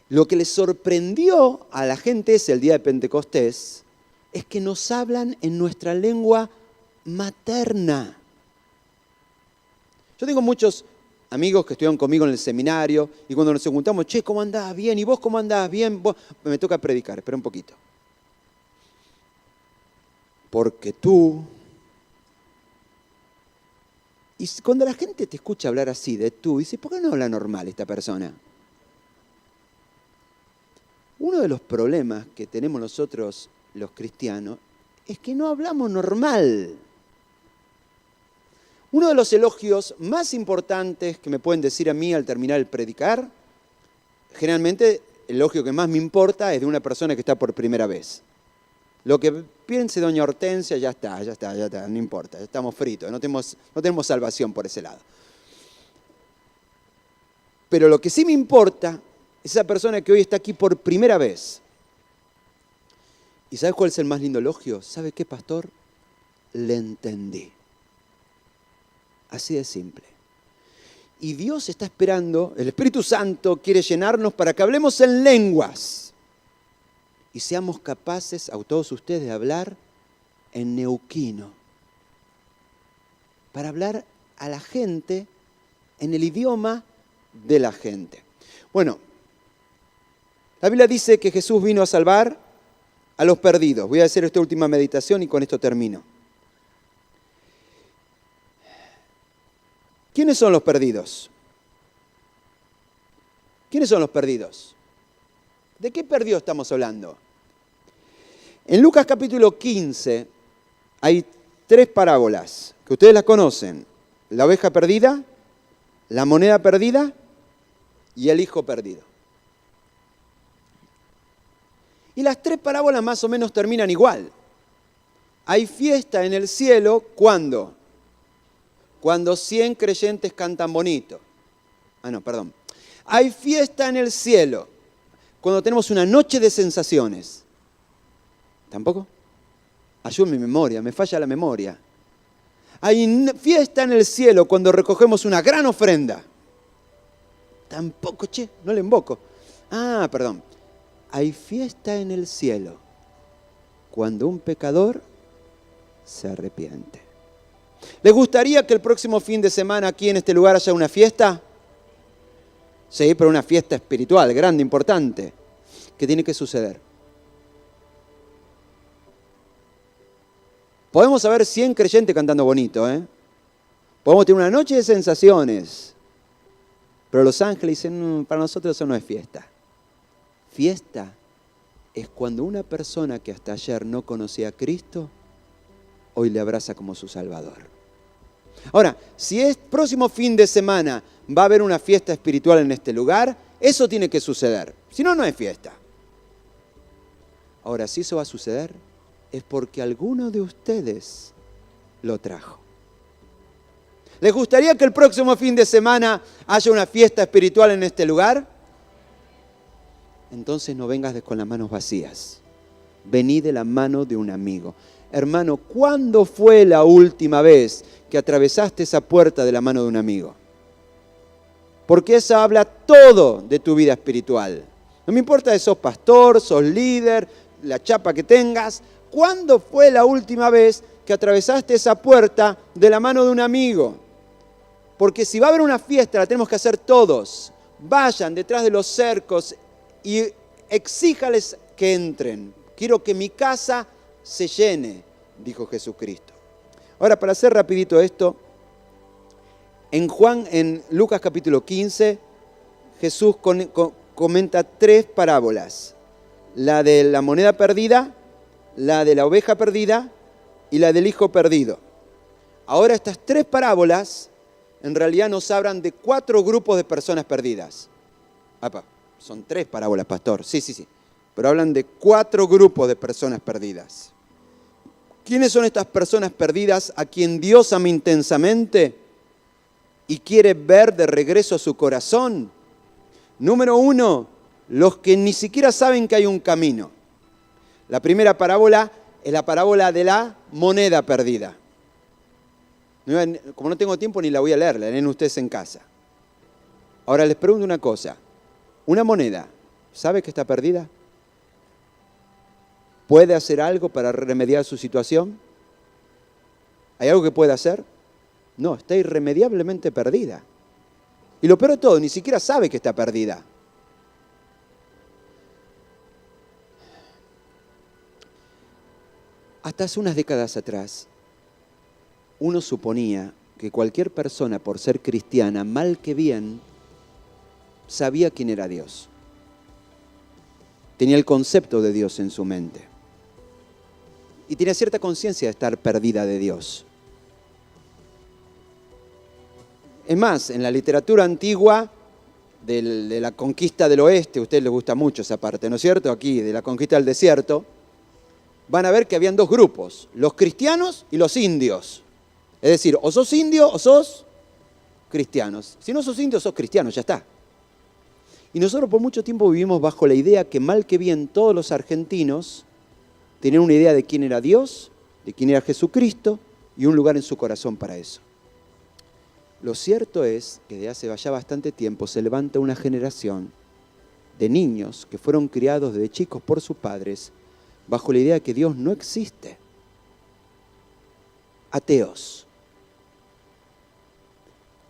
Lo que les sorprendió a la gente el día de Pentecostés es que nos hablan en nuestra lengua materna. Yo tengo muchos amigos que estuvieron conmigo en el seminario y cuando nos juntamos, che, ¿cómo andás? Bien, ¿y vos cómo andás? Bien, vos... Me toca predicar, espera un poquito. Porque tú... Y cuando la gente te escucha hablar así de tú, dice, ¿por qué no habla normal esta persona? Uno de los problemas que tenemos nosotros, los cristianos, es que no hablamos normal. Uno de los elogios más importantes que me pueden decir a mí al terminar el predicar, generalmente el elogio que más me importa es de una persona que está por primera vez. Lo que piense doña Hortensia, ya está, no importa, ya estamos fritos, no tenemos salvación por ese lado. Pero lo que sí me importa es esa persona que hoy está aquí por primera vez. ¿Y sabes cuál es el más lindo elogio? ¿Sabe qué, pastor? Le entendí. Así de simple. Y Dios está esperando, el Espíritu Santo quiere llenarnos para que hablemos en lenguas. Y seamos capaces, a todos ustedes, de hablar en neuquino. Para hablar a la gente en el idioma de la gente. Bueno, la Biblia dice que Jesús vino a salvar a los perdidos. Voy a hacer esta última meditación y con esto termino. ¿Quiénes son los perdidos? ¿Quiénes son los perdidos? ¿De qué perdido estamos hablando? En Lucas capítulo 15 hay 3 parábolas que ustedes las conocen. La oveja perdida, la moneda perdida y el hijo perdido. Y las 3 parábolas más o menos terminan igual. Hay fiesta en el cielo, ¿cuándo? Cuando 100 creyentes cantan bonito. Hay fiesta en el cielo cuando tenemos una noche de sensaciones. ¿Tampoco? Ayúdame mi memoria, me falla la memoria. Hay fiesta en el cielo cuando recogemos una gran ofrenda. Tampoco, no le invoco. Hay fiesta en el cielo cuando un pecador se arrepiente. ¿Les gustaría que el próximo fin de semana aquí en este lugar haya una fiesta? Sí, pero una fiesta espiritual, grande, importante. ¿Qué tiene que suceder? Podemos haber 100 creyentes cantando bonito, Podemos tener una noche de sensaciones. Pero los ángeles dicen, para nosotros eso no es fiesta. Fiesta es cuando una persona que hasta ayer no conocía a Cristo, hoy le abraza como su Salvador. Ahora, si es próximo fin de semana va a haber una fiesta espiritual en este lugar, eso tiene que suceder. Si no, no es fiesta. Ahora, si eso va a suceder, es porque alguno de ustedes lo trajo. ¿Les gustaría que el próximo fin de semana haya una fiesta espiritual en este lugar? Entonces no vengas con las manos vacías. Vení de la mano de un amigo. Hermano, ¿cuándo fue la última vez que atravesaste esa puerta de la mano de un amigo? Porque eso habla todo de tu vida espiritual. No me importa si sos pastor, sos líder, la chapa que tengas. ¿Cuándo fue la última vez que atravesaste esa puerta de la mano de un amigo? Porque si va a haber una fiesta, la tenemos que hacer todos. Vayan detrás de los cercos y exíjales que entren. Quiero que mi casa se llene, dijo Jesucristo. Ahora, para hacer rapidito esto, en Lucas capítulo 15, Jesús comenta 3 parábolas. La de la moneda perdida, la de la oveja perdida y la del hijo perdido. Ahora estas 3 parábolas en realidad nos hablan de 4 grupos de personas perdidas. Son 3 parábolas, pastor. Sí. Pero hablan de 4 grupos de personas perdidas. ¿Quiénes son estas personas perdidas a quien Dios ama intensamente y quiere ver de regreso a su corazón? Número 1, los que ni siquiera saben que hay un camino. La primera parábola es la parábola de la moneda perdida. Como no tengo tiempo ni la voy a leer, la leen ustedes en casa. Ahora les pregunto una cosa. Una moneda, ¿sabe que está perdida? ¿Puede hacer algo para remediar su situación? ¿Hay algo que pueda hacer? No, está irremediablemente perdida. Y lo peor de todo, ni siquiera sabe que está perdida. Hasta hace unas décadas atrás, uno suponía que cualquier persona, por ser cristiana, mal que bien, sabía quién era Dios. Tenía el concepto de Dios en su mente. Y tenía cierta conciencia de estar perdida de Dios. Es más, en la literatura antigua de la conquista del oeste, a ustedes les gusta mucho esa parte, ¿no es cierto? Aquí, de la conquista del desierto, van a ver que habían 2 grupos, los cristianos y los indios. Es decir, o sos indio o sos cristianos. Si no sos indio, sos cristiano, ya está. Y nosotros por mucho tiempo vivimos bajo la idea que mal que bien todos los argentinos tenían una idea de quién era Dios, de quién era Jesucristo y un lugar en su corazón para eso. Lo cierto es que desde hace ya bastante tiempo se levanta una generación de niños que fueron criados desde chicos por sus padres bajo la idea de que Dios no existe. Ateos.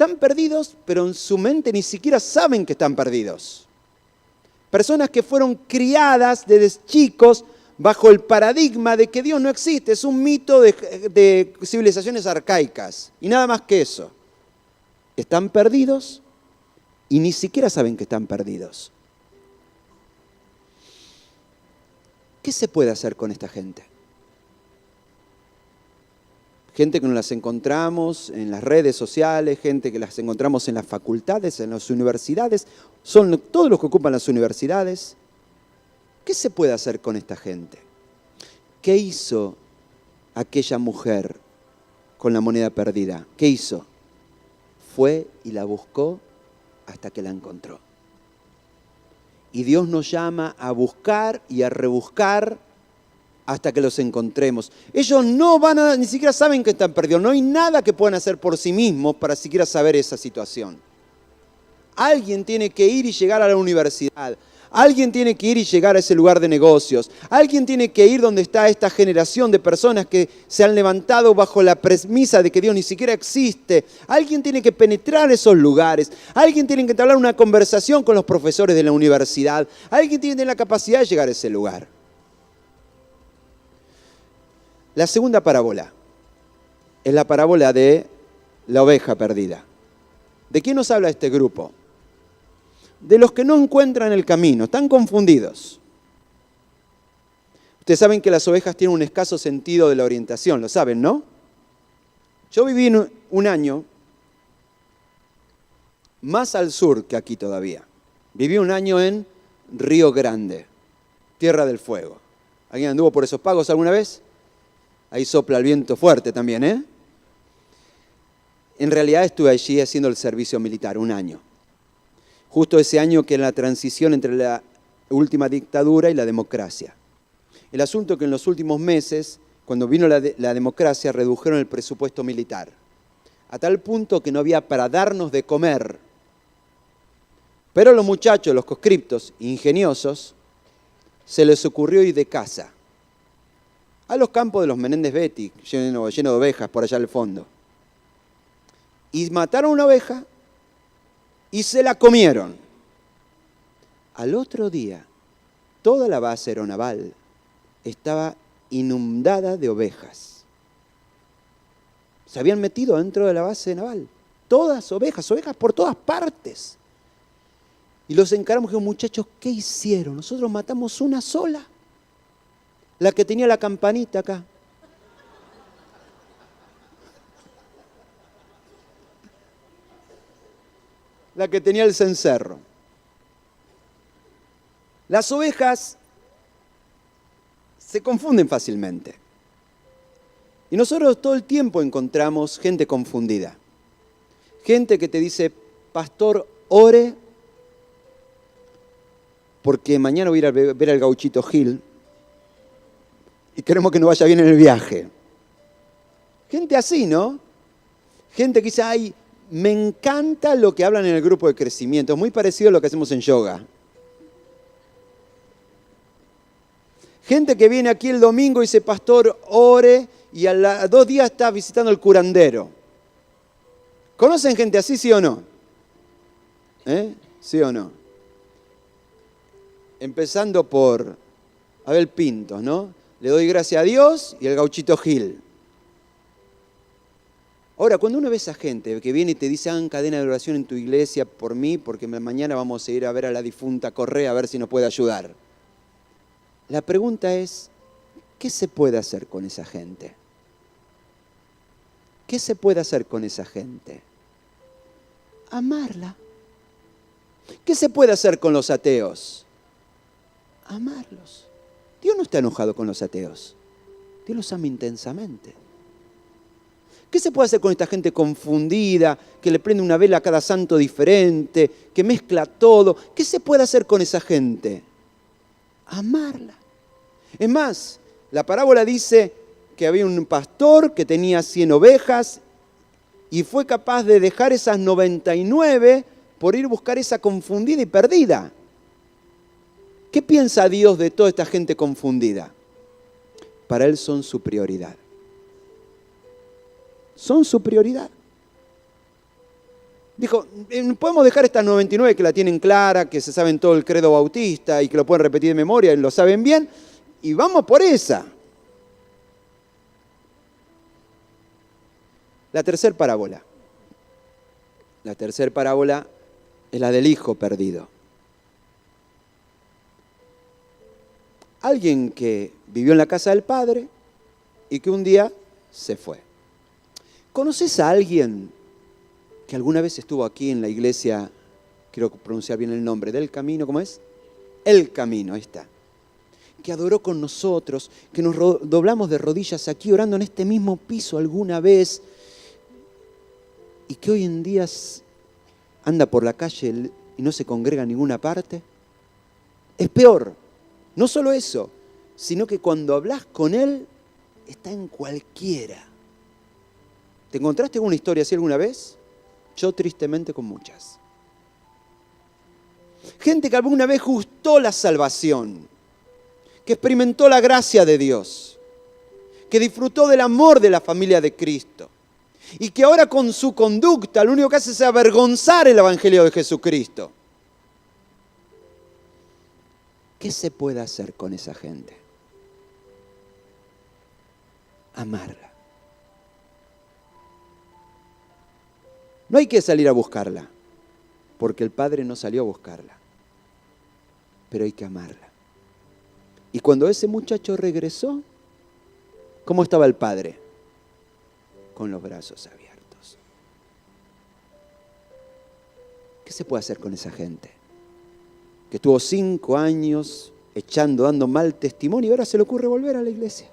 están perdidos, pero en su mente ni siquiera saben que están perdidos. Personas que fueron criadas desde chicos bajo el paradigma de que Dios no existe, es un mito de civilizaciones arcaicas y nada más que eso. Están perdidos y ni siquiera saben que están perdidos. ¿Qué se puede hacer con esta gente? Gente que nos las encontramos en las redes sociales, gente que las encontramos en las facultades, en las universidades, son todos los que ocupan las universidades. ¿Qué se puede hacer con esta gente? ¿Qué hizo aquella mujer con la moneda perdida? ¿Qué hizo? Fue y la buscó hasta que la encontró. Y Dios nos llama a buscar y a rebuscar hasta que los encontremos. Ellos no van a, ni siquiera saben que están perdidos. No hay nada que puedan hacer por sí mismos para siquiera saber esa situación. Alguien tiene que ir y llegar a la universidad. Alguien tiene que ir y llegar a ese lugar de negocios. Alguien tiene que ir donde está esta generación de personas que se han levantado bajo la premisa de que Dios ni siquiera existe. Alguien tiene que penetrar esos lugares. Alguien tiene que entablar una conversación con los profesores de la universidad. Alguien tiene que tener la capacidad de llegar a ese lugar. La segunda parábola es la parábola de la oveja perdida. ¿De quién nos habla este grupo? De los que no encuentran el camino, están confundidos. Ustedes saben que las ovejas tienen un escaso sentido de la orientación, lo saben, ¿no? Yo viví un año más al sur que aquí todavía. Viví un año en Río Grande, Tierra del Fuego. ¿Alguien anduvo por esos pagos alguna vez? Ahí sopla el viento fuerte también, ¿eh? En realidad estuve allí haciendo el servicio militar, un año. Justo ese año que era la transición entre la última dictadura y la democracia. El asunto es que en los últimos meses, cuando vino la democracia, redujeron el presupuesto militar. A tal punto que no había para darnos de comer. Pero los muchachos, los conscriptos, ingeniosos, se les ocurrió ir de caza a los campos de los Menéndez Betti, lleno de ovejas por allá al fondo. Y mataron una oveja y se la comieron. Al otro día, toda la base aeronaval estaba inundada de ovejas. Se habían metido dentro de la base naval. Todas ovejas por todas partes. Y los encaramos y dijimos, muchachos, ¿qué hicieron? Nosotros matamos una sola. La que tenía la campanita acá. La que tenía el cencerro. Las ovejas se confunden fácilmente. Y nosotros todo el tiempo encontramos gente confundida. Gente que te dice, pastor, ore, porque mañana voy a ir a ver al Gauchito Gil y queremos que nos vaya bien en el viaje. Gente así, ¿no? Gente que dice, ay, me encanta lo que hablan en el grupo de crecimiento. Es muy parecido a lo que hacemos en yoga. Gente que viene aquí el domingo y dice, pastor, ore, y a 2 días está visitando el curandero. ¿Conocen gente así, sí o no? ¿Sí o no? Empezando por Abel Pintos, ¿no? Le doy gracias a Dios y el Gauchito Gil. Ahora, cuando uno ve a esa gente que viene y te dice, hagan cadena de oración en tu iglesia por mí, porque mañana vamos a ir a ver a la difunta Correa a ver si nos puede ayudar. La pregunta es, ¿qué se puede hacer con esa gente? ¿Qué se puede hacer con esa gente? Amarla. ¿Qué se puede hacer con los ateos? Amarlos. Dios no está enojado con los ateos. Dios los ama intensamente. ¿Qué se puede hacer con esta gente confundida, que le prende una vela a cada santo diferente, que mezcla todo? ¿Qué se puede hacer con esa gente? Amarla. Es más, la parábola dice que había un pastor que tenía 100 ovejas y fue capaz de dejar esas 99 por ir a buscar esa confundida y perdida. ¿Qué piensa Dios de toda esta gente confundida? Para Él son su prioridad. Son su prioridad. Dijo, podemos dejar estas 99 que la tienen clara, que se saben todo el credo bautista y que lo pueden repetir de memoria y lo saben bien, y vamos por esa. La tercera parábola. La tercera parábola es la del hijo perdido. Alguien que vivió en la casa del padre y que un día se fue. ¿Conoces a alguien que alguna vez estuvo aquí en la iglesia, quiero pronunciar bien el nombre, del Camino, ¿cómo es? El Camino, ahí está. Que adoró con nosotros, que nos doblamos de rodillas aquí orando en este mismo piso alguna vez y que hoy en día anda por la calle y no se congrega en ninguna parte? Es peor, no solo eso, sino que cuando hablas con él, está en cualquiera. ¿Te encontraste con una historia así alguna vez? Yo tristemente con muchas. Gente que alguna vez gustó la salvación, que experimentó la gracia de Dios, que disfrutó del amor de la familia de Cristo y que ahora con su conducta lo único que hace es avergonzar el Evangelio de Jesucristo. ¿Qué se puede hacer con esa gente? Amarla. No hay que salir a buscarla, porque el Padre no salió a buscarla, pero hay que amarla. Y cuando ese muchacho regresó, ¿cómo estaba el Padre? Con los brazos abiertos. ¿Qué se puede hacer con esa gente? Que estuvo 5 años dando mal testimonio y ahora se le ocurre volver a la iglesia.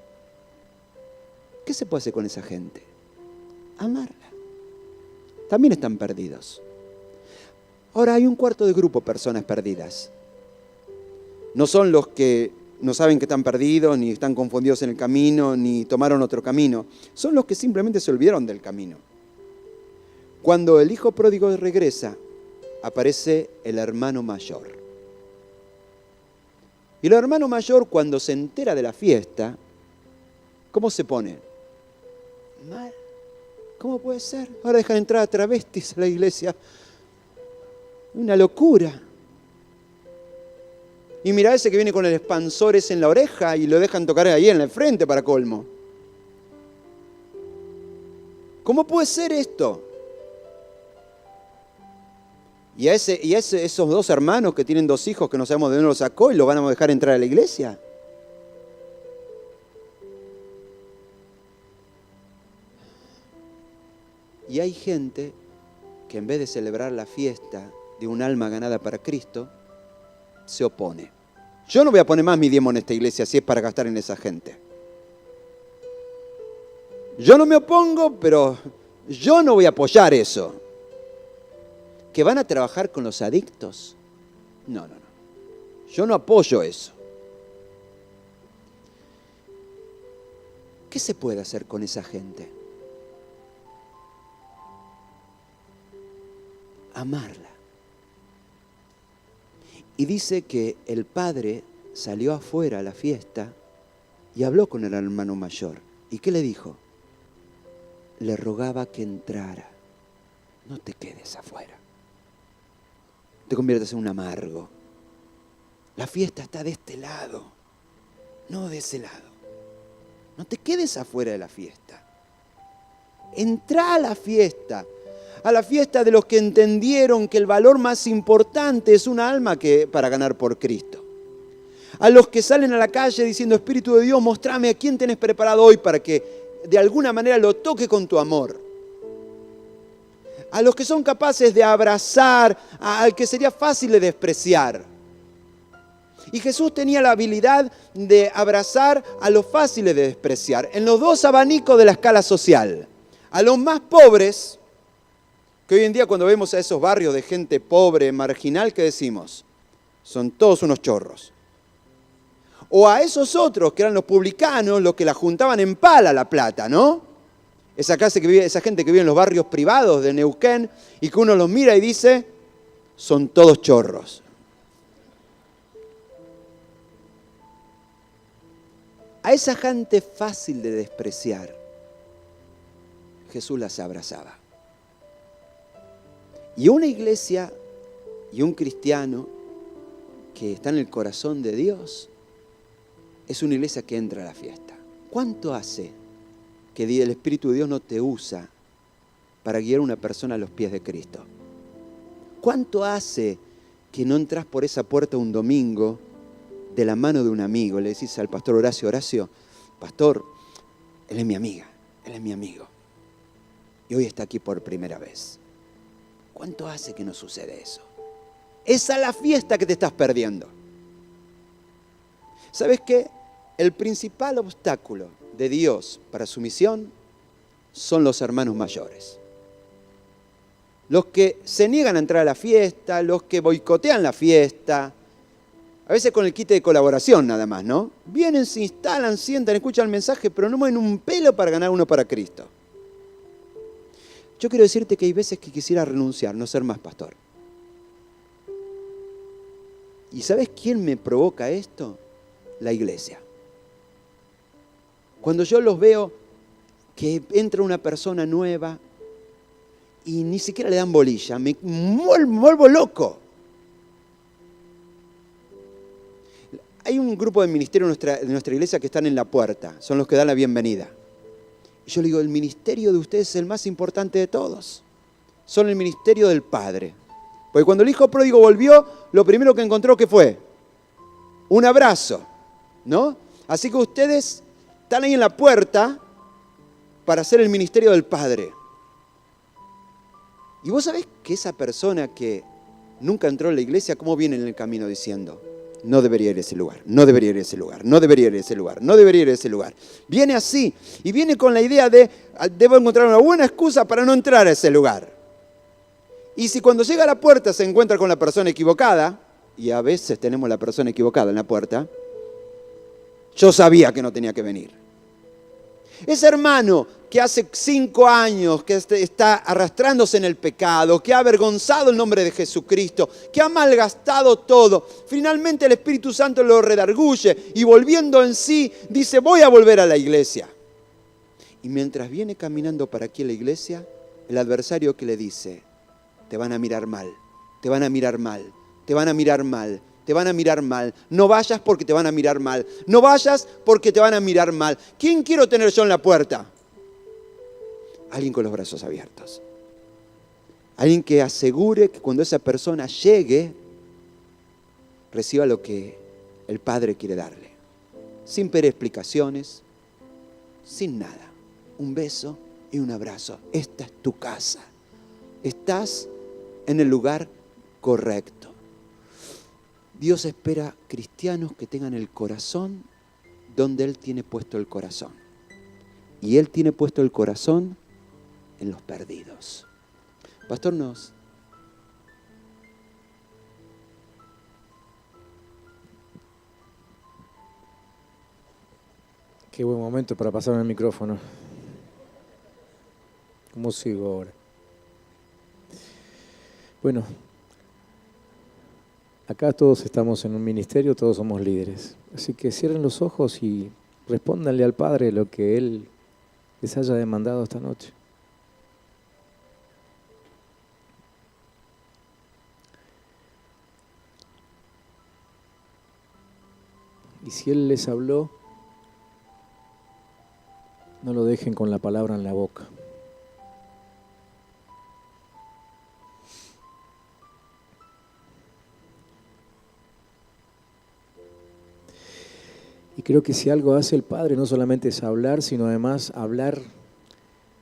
¿Qué se puede hacer con esa gente? Amarla. También están perdidos. Ahora hay un cuarto de grupo de personas perdidas. No son los que no saben que están perdidos, ni están confundidos en el camino, ni tomaron otro camino. Son los que simplemente se olvidaron del camino. Cuando el hijo pródigo regresa, aparece el hermano mayor. Y el hermano mayor, cuando se entera de la fiesta, ¿cómo se pone? Mal. ¿Cómo puede ser? Ahora dejan entrar a travestis a la iglesia. Una locura. Y mira ese que viene con el expansor ese en la oreja y lo dejan tocar ahí en el frente para colmo. ¿Cómo puede ser esto? Y esos 2 hermanos que tienen 2 hijos que no sabemos de dónde los sacó y los van a dejar entrar a la iglesia. Y hay gente que en vez de celebrar la fiesta de un alma ganada para Cristo, se opone. Yo no voy a poner más mi diezmo en esta iglesia si es para gastar en esa gente. Yo no me opongo, pero yo no voy a apoyar eso. ¿Que van a trabajar con los adictos? No. Yo no apoyo eso. ¿Qué se puede hacer con esa gente? Amarla. Y dice que el padre salió afuera a la fiesta y habló con el hermano mayor. ¿Y qué le dijo? Le rogaba que entrara. No te quedes afuera. Te conviertes en un amargo. La fiesta está de este lado, no de ese lado. No te quedes afuera de la fiesta. Entrá a la fiesta de los que entendieron que el valor más importante es un alma que para ganar por Cristo. A los que salen a la calle diciendo, Espíritu de Dios, mostrame a quién tenés preparado hoy para que de alguna manera lo toque con tu amor. A los que son capaces de abrazar al que sería fácil de despreciar. Y Jesús tenía la habilidad de abrazar a los fáciles de despreciar. En los 2 abanicos de la escala social. A los más pobres, que hoy en día cuando vemos a esos barrios de gente pobre, marginal, ¿qué decimos? Son todos unos chorros. O a esos otros que eran los publicanos, los que la juntaban en pala la plata, ¿no? Esa gente que vive en los barrios privados de Neuquén y que uno los mira y dice, son todos chorros. A esa gente fácil de despreciar, Jesús las abrazaba. Y una iglesia y un cristiano que está en el corazón de Dios es una iglesia que entra a la fiesta. ¿Cuánto hace que el Espíritu de Dios no te usa para guiar a una persona a los pies de Cristo? ¿Cuánto hace que no entras por esa puerta un domingo de la mano de un amigo? Le decís al pastor Horacio, Horacio, pastor, él es mi amiga, él es mi amigo. Y hoy está aquí por primera vez. ¿Cuánto hace que no sucede eso? Esa es la fiesta que te estás perdiendo. ¿Sabes qué? El principal obstáculo de Dios para su misión son los hermanos mayores. Los que se niegan a entrar a la fiesta, los que boicotean la fiesta, a veces con el quite de colaboración nada más, ¿no? Vienen, se instalan, sientan, escuchan el mensaje, pero no mueven un pelo para ganar uno para Cristo. Yo quiero decirte que hay veces que quisiera renunciar, no ser más pastor. ¿Y sabes quién me provoca esto? La iglesia. Cuando yo los veo que entra una persona nueva y ni siquiera le dan bolilla, me vuelvo loco. Hay un grupo de ministerio de nuestra iglesia que están en la puerta, son los que dan la bienvenida. Y yo le digo, el ministerio de ustedes es el más importante de todos. Son el ministerio del Padre. Porque cuando el hijo pródigo volvió, lo primero que encontró, ¿qué fue? Un abrazo, ¿no? Así que ustedes están ahí en la puerta para hacer el ministerio del Padre. Y vos sabés que esa persona que nunca entró en la iglesia, ¿cómo viene en el camino diciendo? No debería ir a ese lugar, no debería ir a ese lugar, no debería ir a ese lugar, no debería ir a ese lugar. Viene así y viene con la idea de, debo encontrar una buena excusa para no entrar a ese lugar. Y si cuando llega a la puerta se encuentra con la persona equivocada, y a veces tenemos la persona equivocada en la puerta, yo sabía que no tenía que venir. Ese hermano que hace 5 años que está arrastrándose en el pecado, que ha avergonzado el nombre de Jesucristo, que ha malgastado todo, finalmente el Espíritu Santo lo redarguye y volviendo en sí dice, voy a volver a la iglesia. Y mientras viene caminando para aquí a la iglesia, el adversario que le dice, te van a mirar mal, te van a mirar mal, te van a mirar mal, te van a mirar mal. No vayas porque te van a mirar mal. No vayas porque te van a mirar mal. ¿Quién quiero tener yo en la puerta? Alguien con los brazos abiertos. Alguien que asegure que cuando esa persona llegue, reciba lo que el Padre quiere darle. Sin pedir explicaciones, sin nada. Un beso y un abrazo. Esta es tu casa. Estás en el lugar correcto. Dios espera cristianos que tengan el corazón donde Él tiene puesto el corazón. Y Él tiene puesto el corazón en los perdidos. Pastor, Qué buen momento para pasarme el micrófono. ¿Cómo sigo ahora? Bueno, acá todos estamos en un ministerio, todos somos líderes. Así que cierren los ojos y respóndanle al Padre lo que Él les haya demandado esta noche. Y si Él les habló, no lo dejen con la palabra en la boca. Y creo que si algo hace el Padre no solamente es hablar, sino además hablar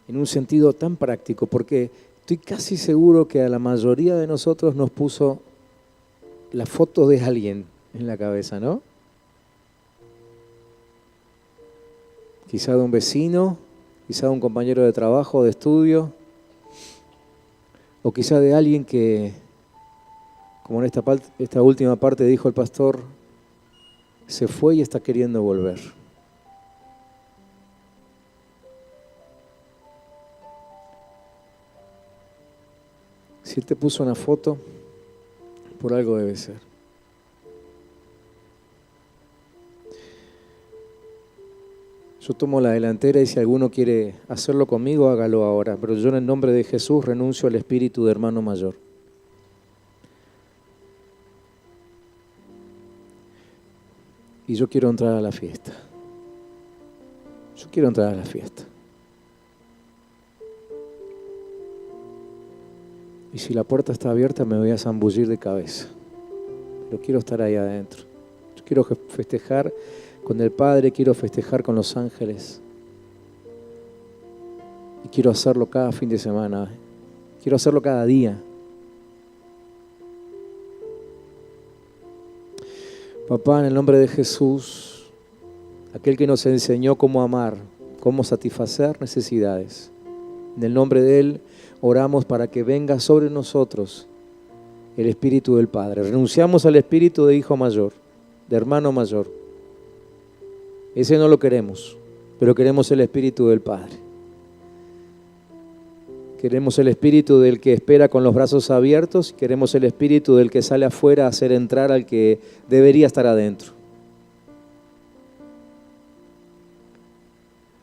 en un sentido tan práctico, porque estoy casi seguro que a la mayoría de nosotros nos puso la foto de alguien en la cabeza, ¿no? Quizá de un vecino, quizá de un compañero de trabajo, de estudio, o quizá de alguien que, como en esta última parte dijo el pastor, se fue y está queriendo volver. Si Él te puso una foto, por algo debe ser. Yo tomo la delantera y si alguno quiere hacerlo conmigo, hágalo ahora. Pero yo en el nombre de Jesús renuncio al espíritu de hermano mayor. Y yo quiero entrar a la fiesta. Yo quiero entrar a la fiesta. Y si la puerta está abierta, me voy a zambullir de cabeza. Pero quiero estar ahí adentro. Yo quiero festejar con el Padre, quiero festejar con los ángeles. Y quiero hacerlo cada fin de semana. Quiero hacerlo cada día. Papá, en el nombre de Jesús, aquel que nos enseñó cómo amar, cómo satisfacer necesidades. En el nombre de Él oramos para que venga sobre nosotros el Espíritu del Padre. Renunciamos al espíritu de hijo mayor, de hermano mayor. Ese no lo queremos, pero queremos el Espíritu del Padre. Queremos el espíritu del que espera con los brazos abiertos. Queremos el espíritu del que sale afuera a hacer entrar al que debería estar adentro.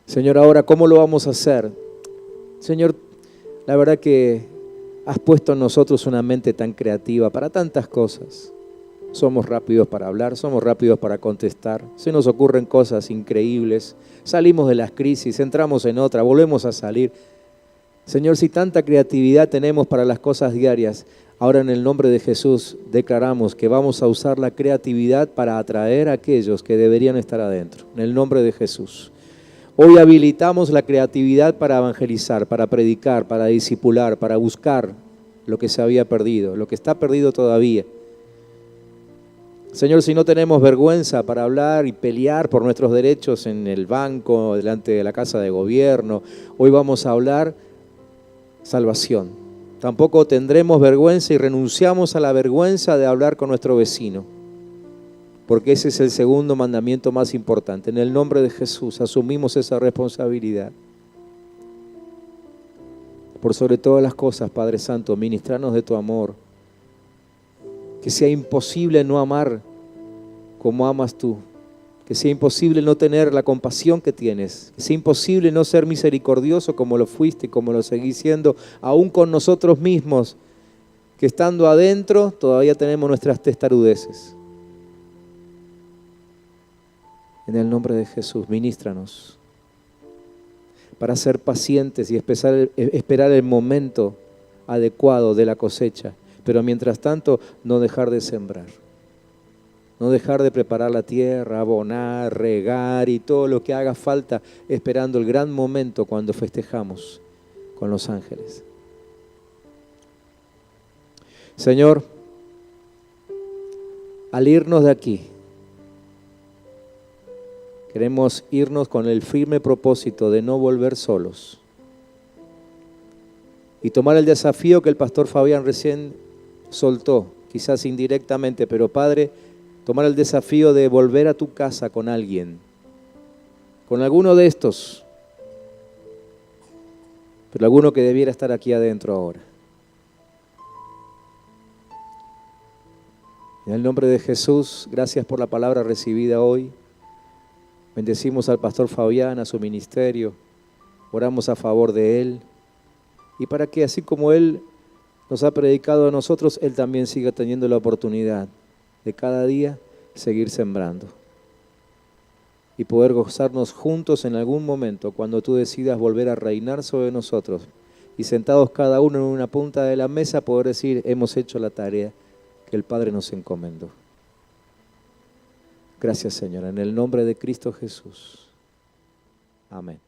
Señor, ahora, ¿cómo lo vamos a hacer? Señor, la verdad que has puesto en nosotros una mente tan creativa para tantas cosas. Somos rápidos para hablar, somos rápidos para contestar. Se nos ocurren cosas increíbles. Salimos de las crisis, entramos en otra, volvemos a salir. Señor, si tanta creatividad tenemos para las cosas diarias, ahora en el nombre de Jesús declaramos que vamos a usar la creatividad para atraer a aquellos que deberían estar adentro. En el nombre de Jesús. Hoy habilitamos la creatividad para evangelizar, para predicar, para discipular, para buscar lo que se había perdido, lo que está perdido todavía. Señor, si no tenemos vergüenza para hablar y pelear por nuestros derechos en el banco, delante de la casa de gobierno, hoy vamos a hablar salvación. Tampoco tendremos vergüenza y renunciamos a la vergüenza de hablar con nuestro vecino, porque ese es el segundo mandamiento más importante. En el nombre de Jesús asumimos esa responsabilidad. Por sobre todas las cosas, Padre Santo, ministranos de tu amor. Que sea imposible no amar como amas tú. Que sea imposible no tener la compasión que tienes. Que sea imposible no ser misericordioso como lo fuiste y como lo seguís siendo, aún con nosotros mismos, que estando adentro todavía tenemos nuestras testarudeces. En el nombre de Jesús, ministranos para ser pacientes y esperar el momento adecuado de la cosecha, pero mientras tanto no dejar de sembrar. No dejar de preparar la tierra, abonar, regar y todo lo que haga falta, esperando el gran momento cuando festejamos con los ángeles. Señor, al irnos de aquí, queremos irnos con el firme propósito de no volver solos y tomar el desafío que el pastor Fabián recién soltó, quizás indirectamente, pero Padre, tomar el desafío de volver a tu casa con alguien, con alguno de estos, pero alguno que debiera estar aquí adentro ahora. En el nombre de Jesús, gracias por la palabra recibida hoy. Bendecimos al pastor Fabián, a su ministerio, oramos a favor de él y para que así como él nos ha predicado a nosotros, él también siga teniendo la oportunidad de cada día seguir sembrando y poder gozarnos juntos en algún momento cuando tú decidas volver a reinar sobre nosotros y sentados cada uno en una punta de la mesa poder decir, hemos hecho la tarea que el Padre nos encomendó. Gracias, Señor, en el nombre de Cristo Jesús. Amén.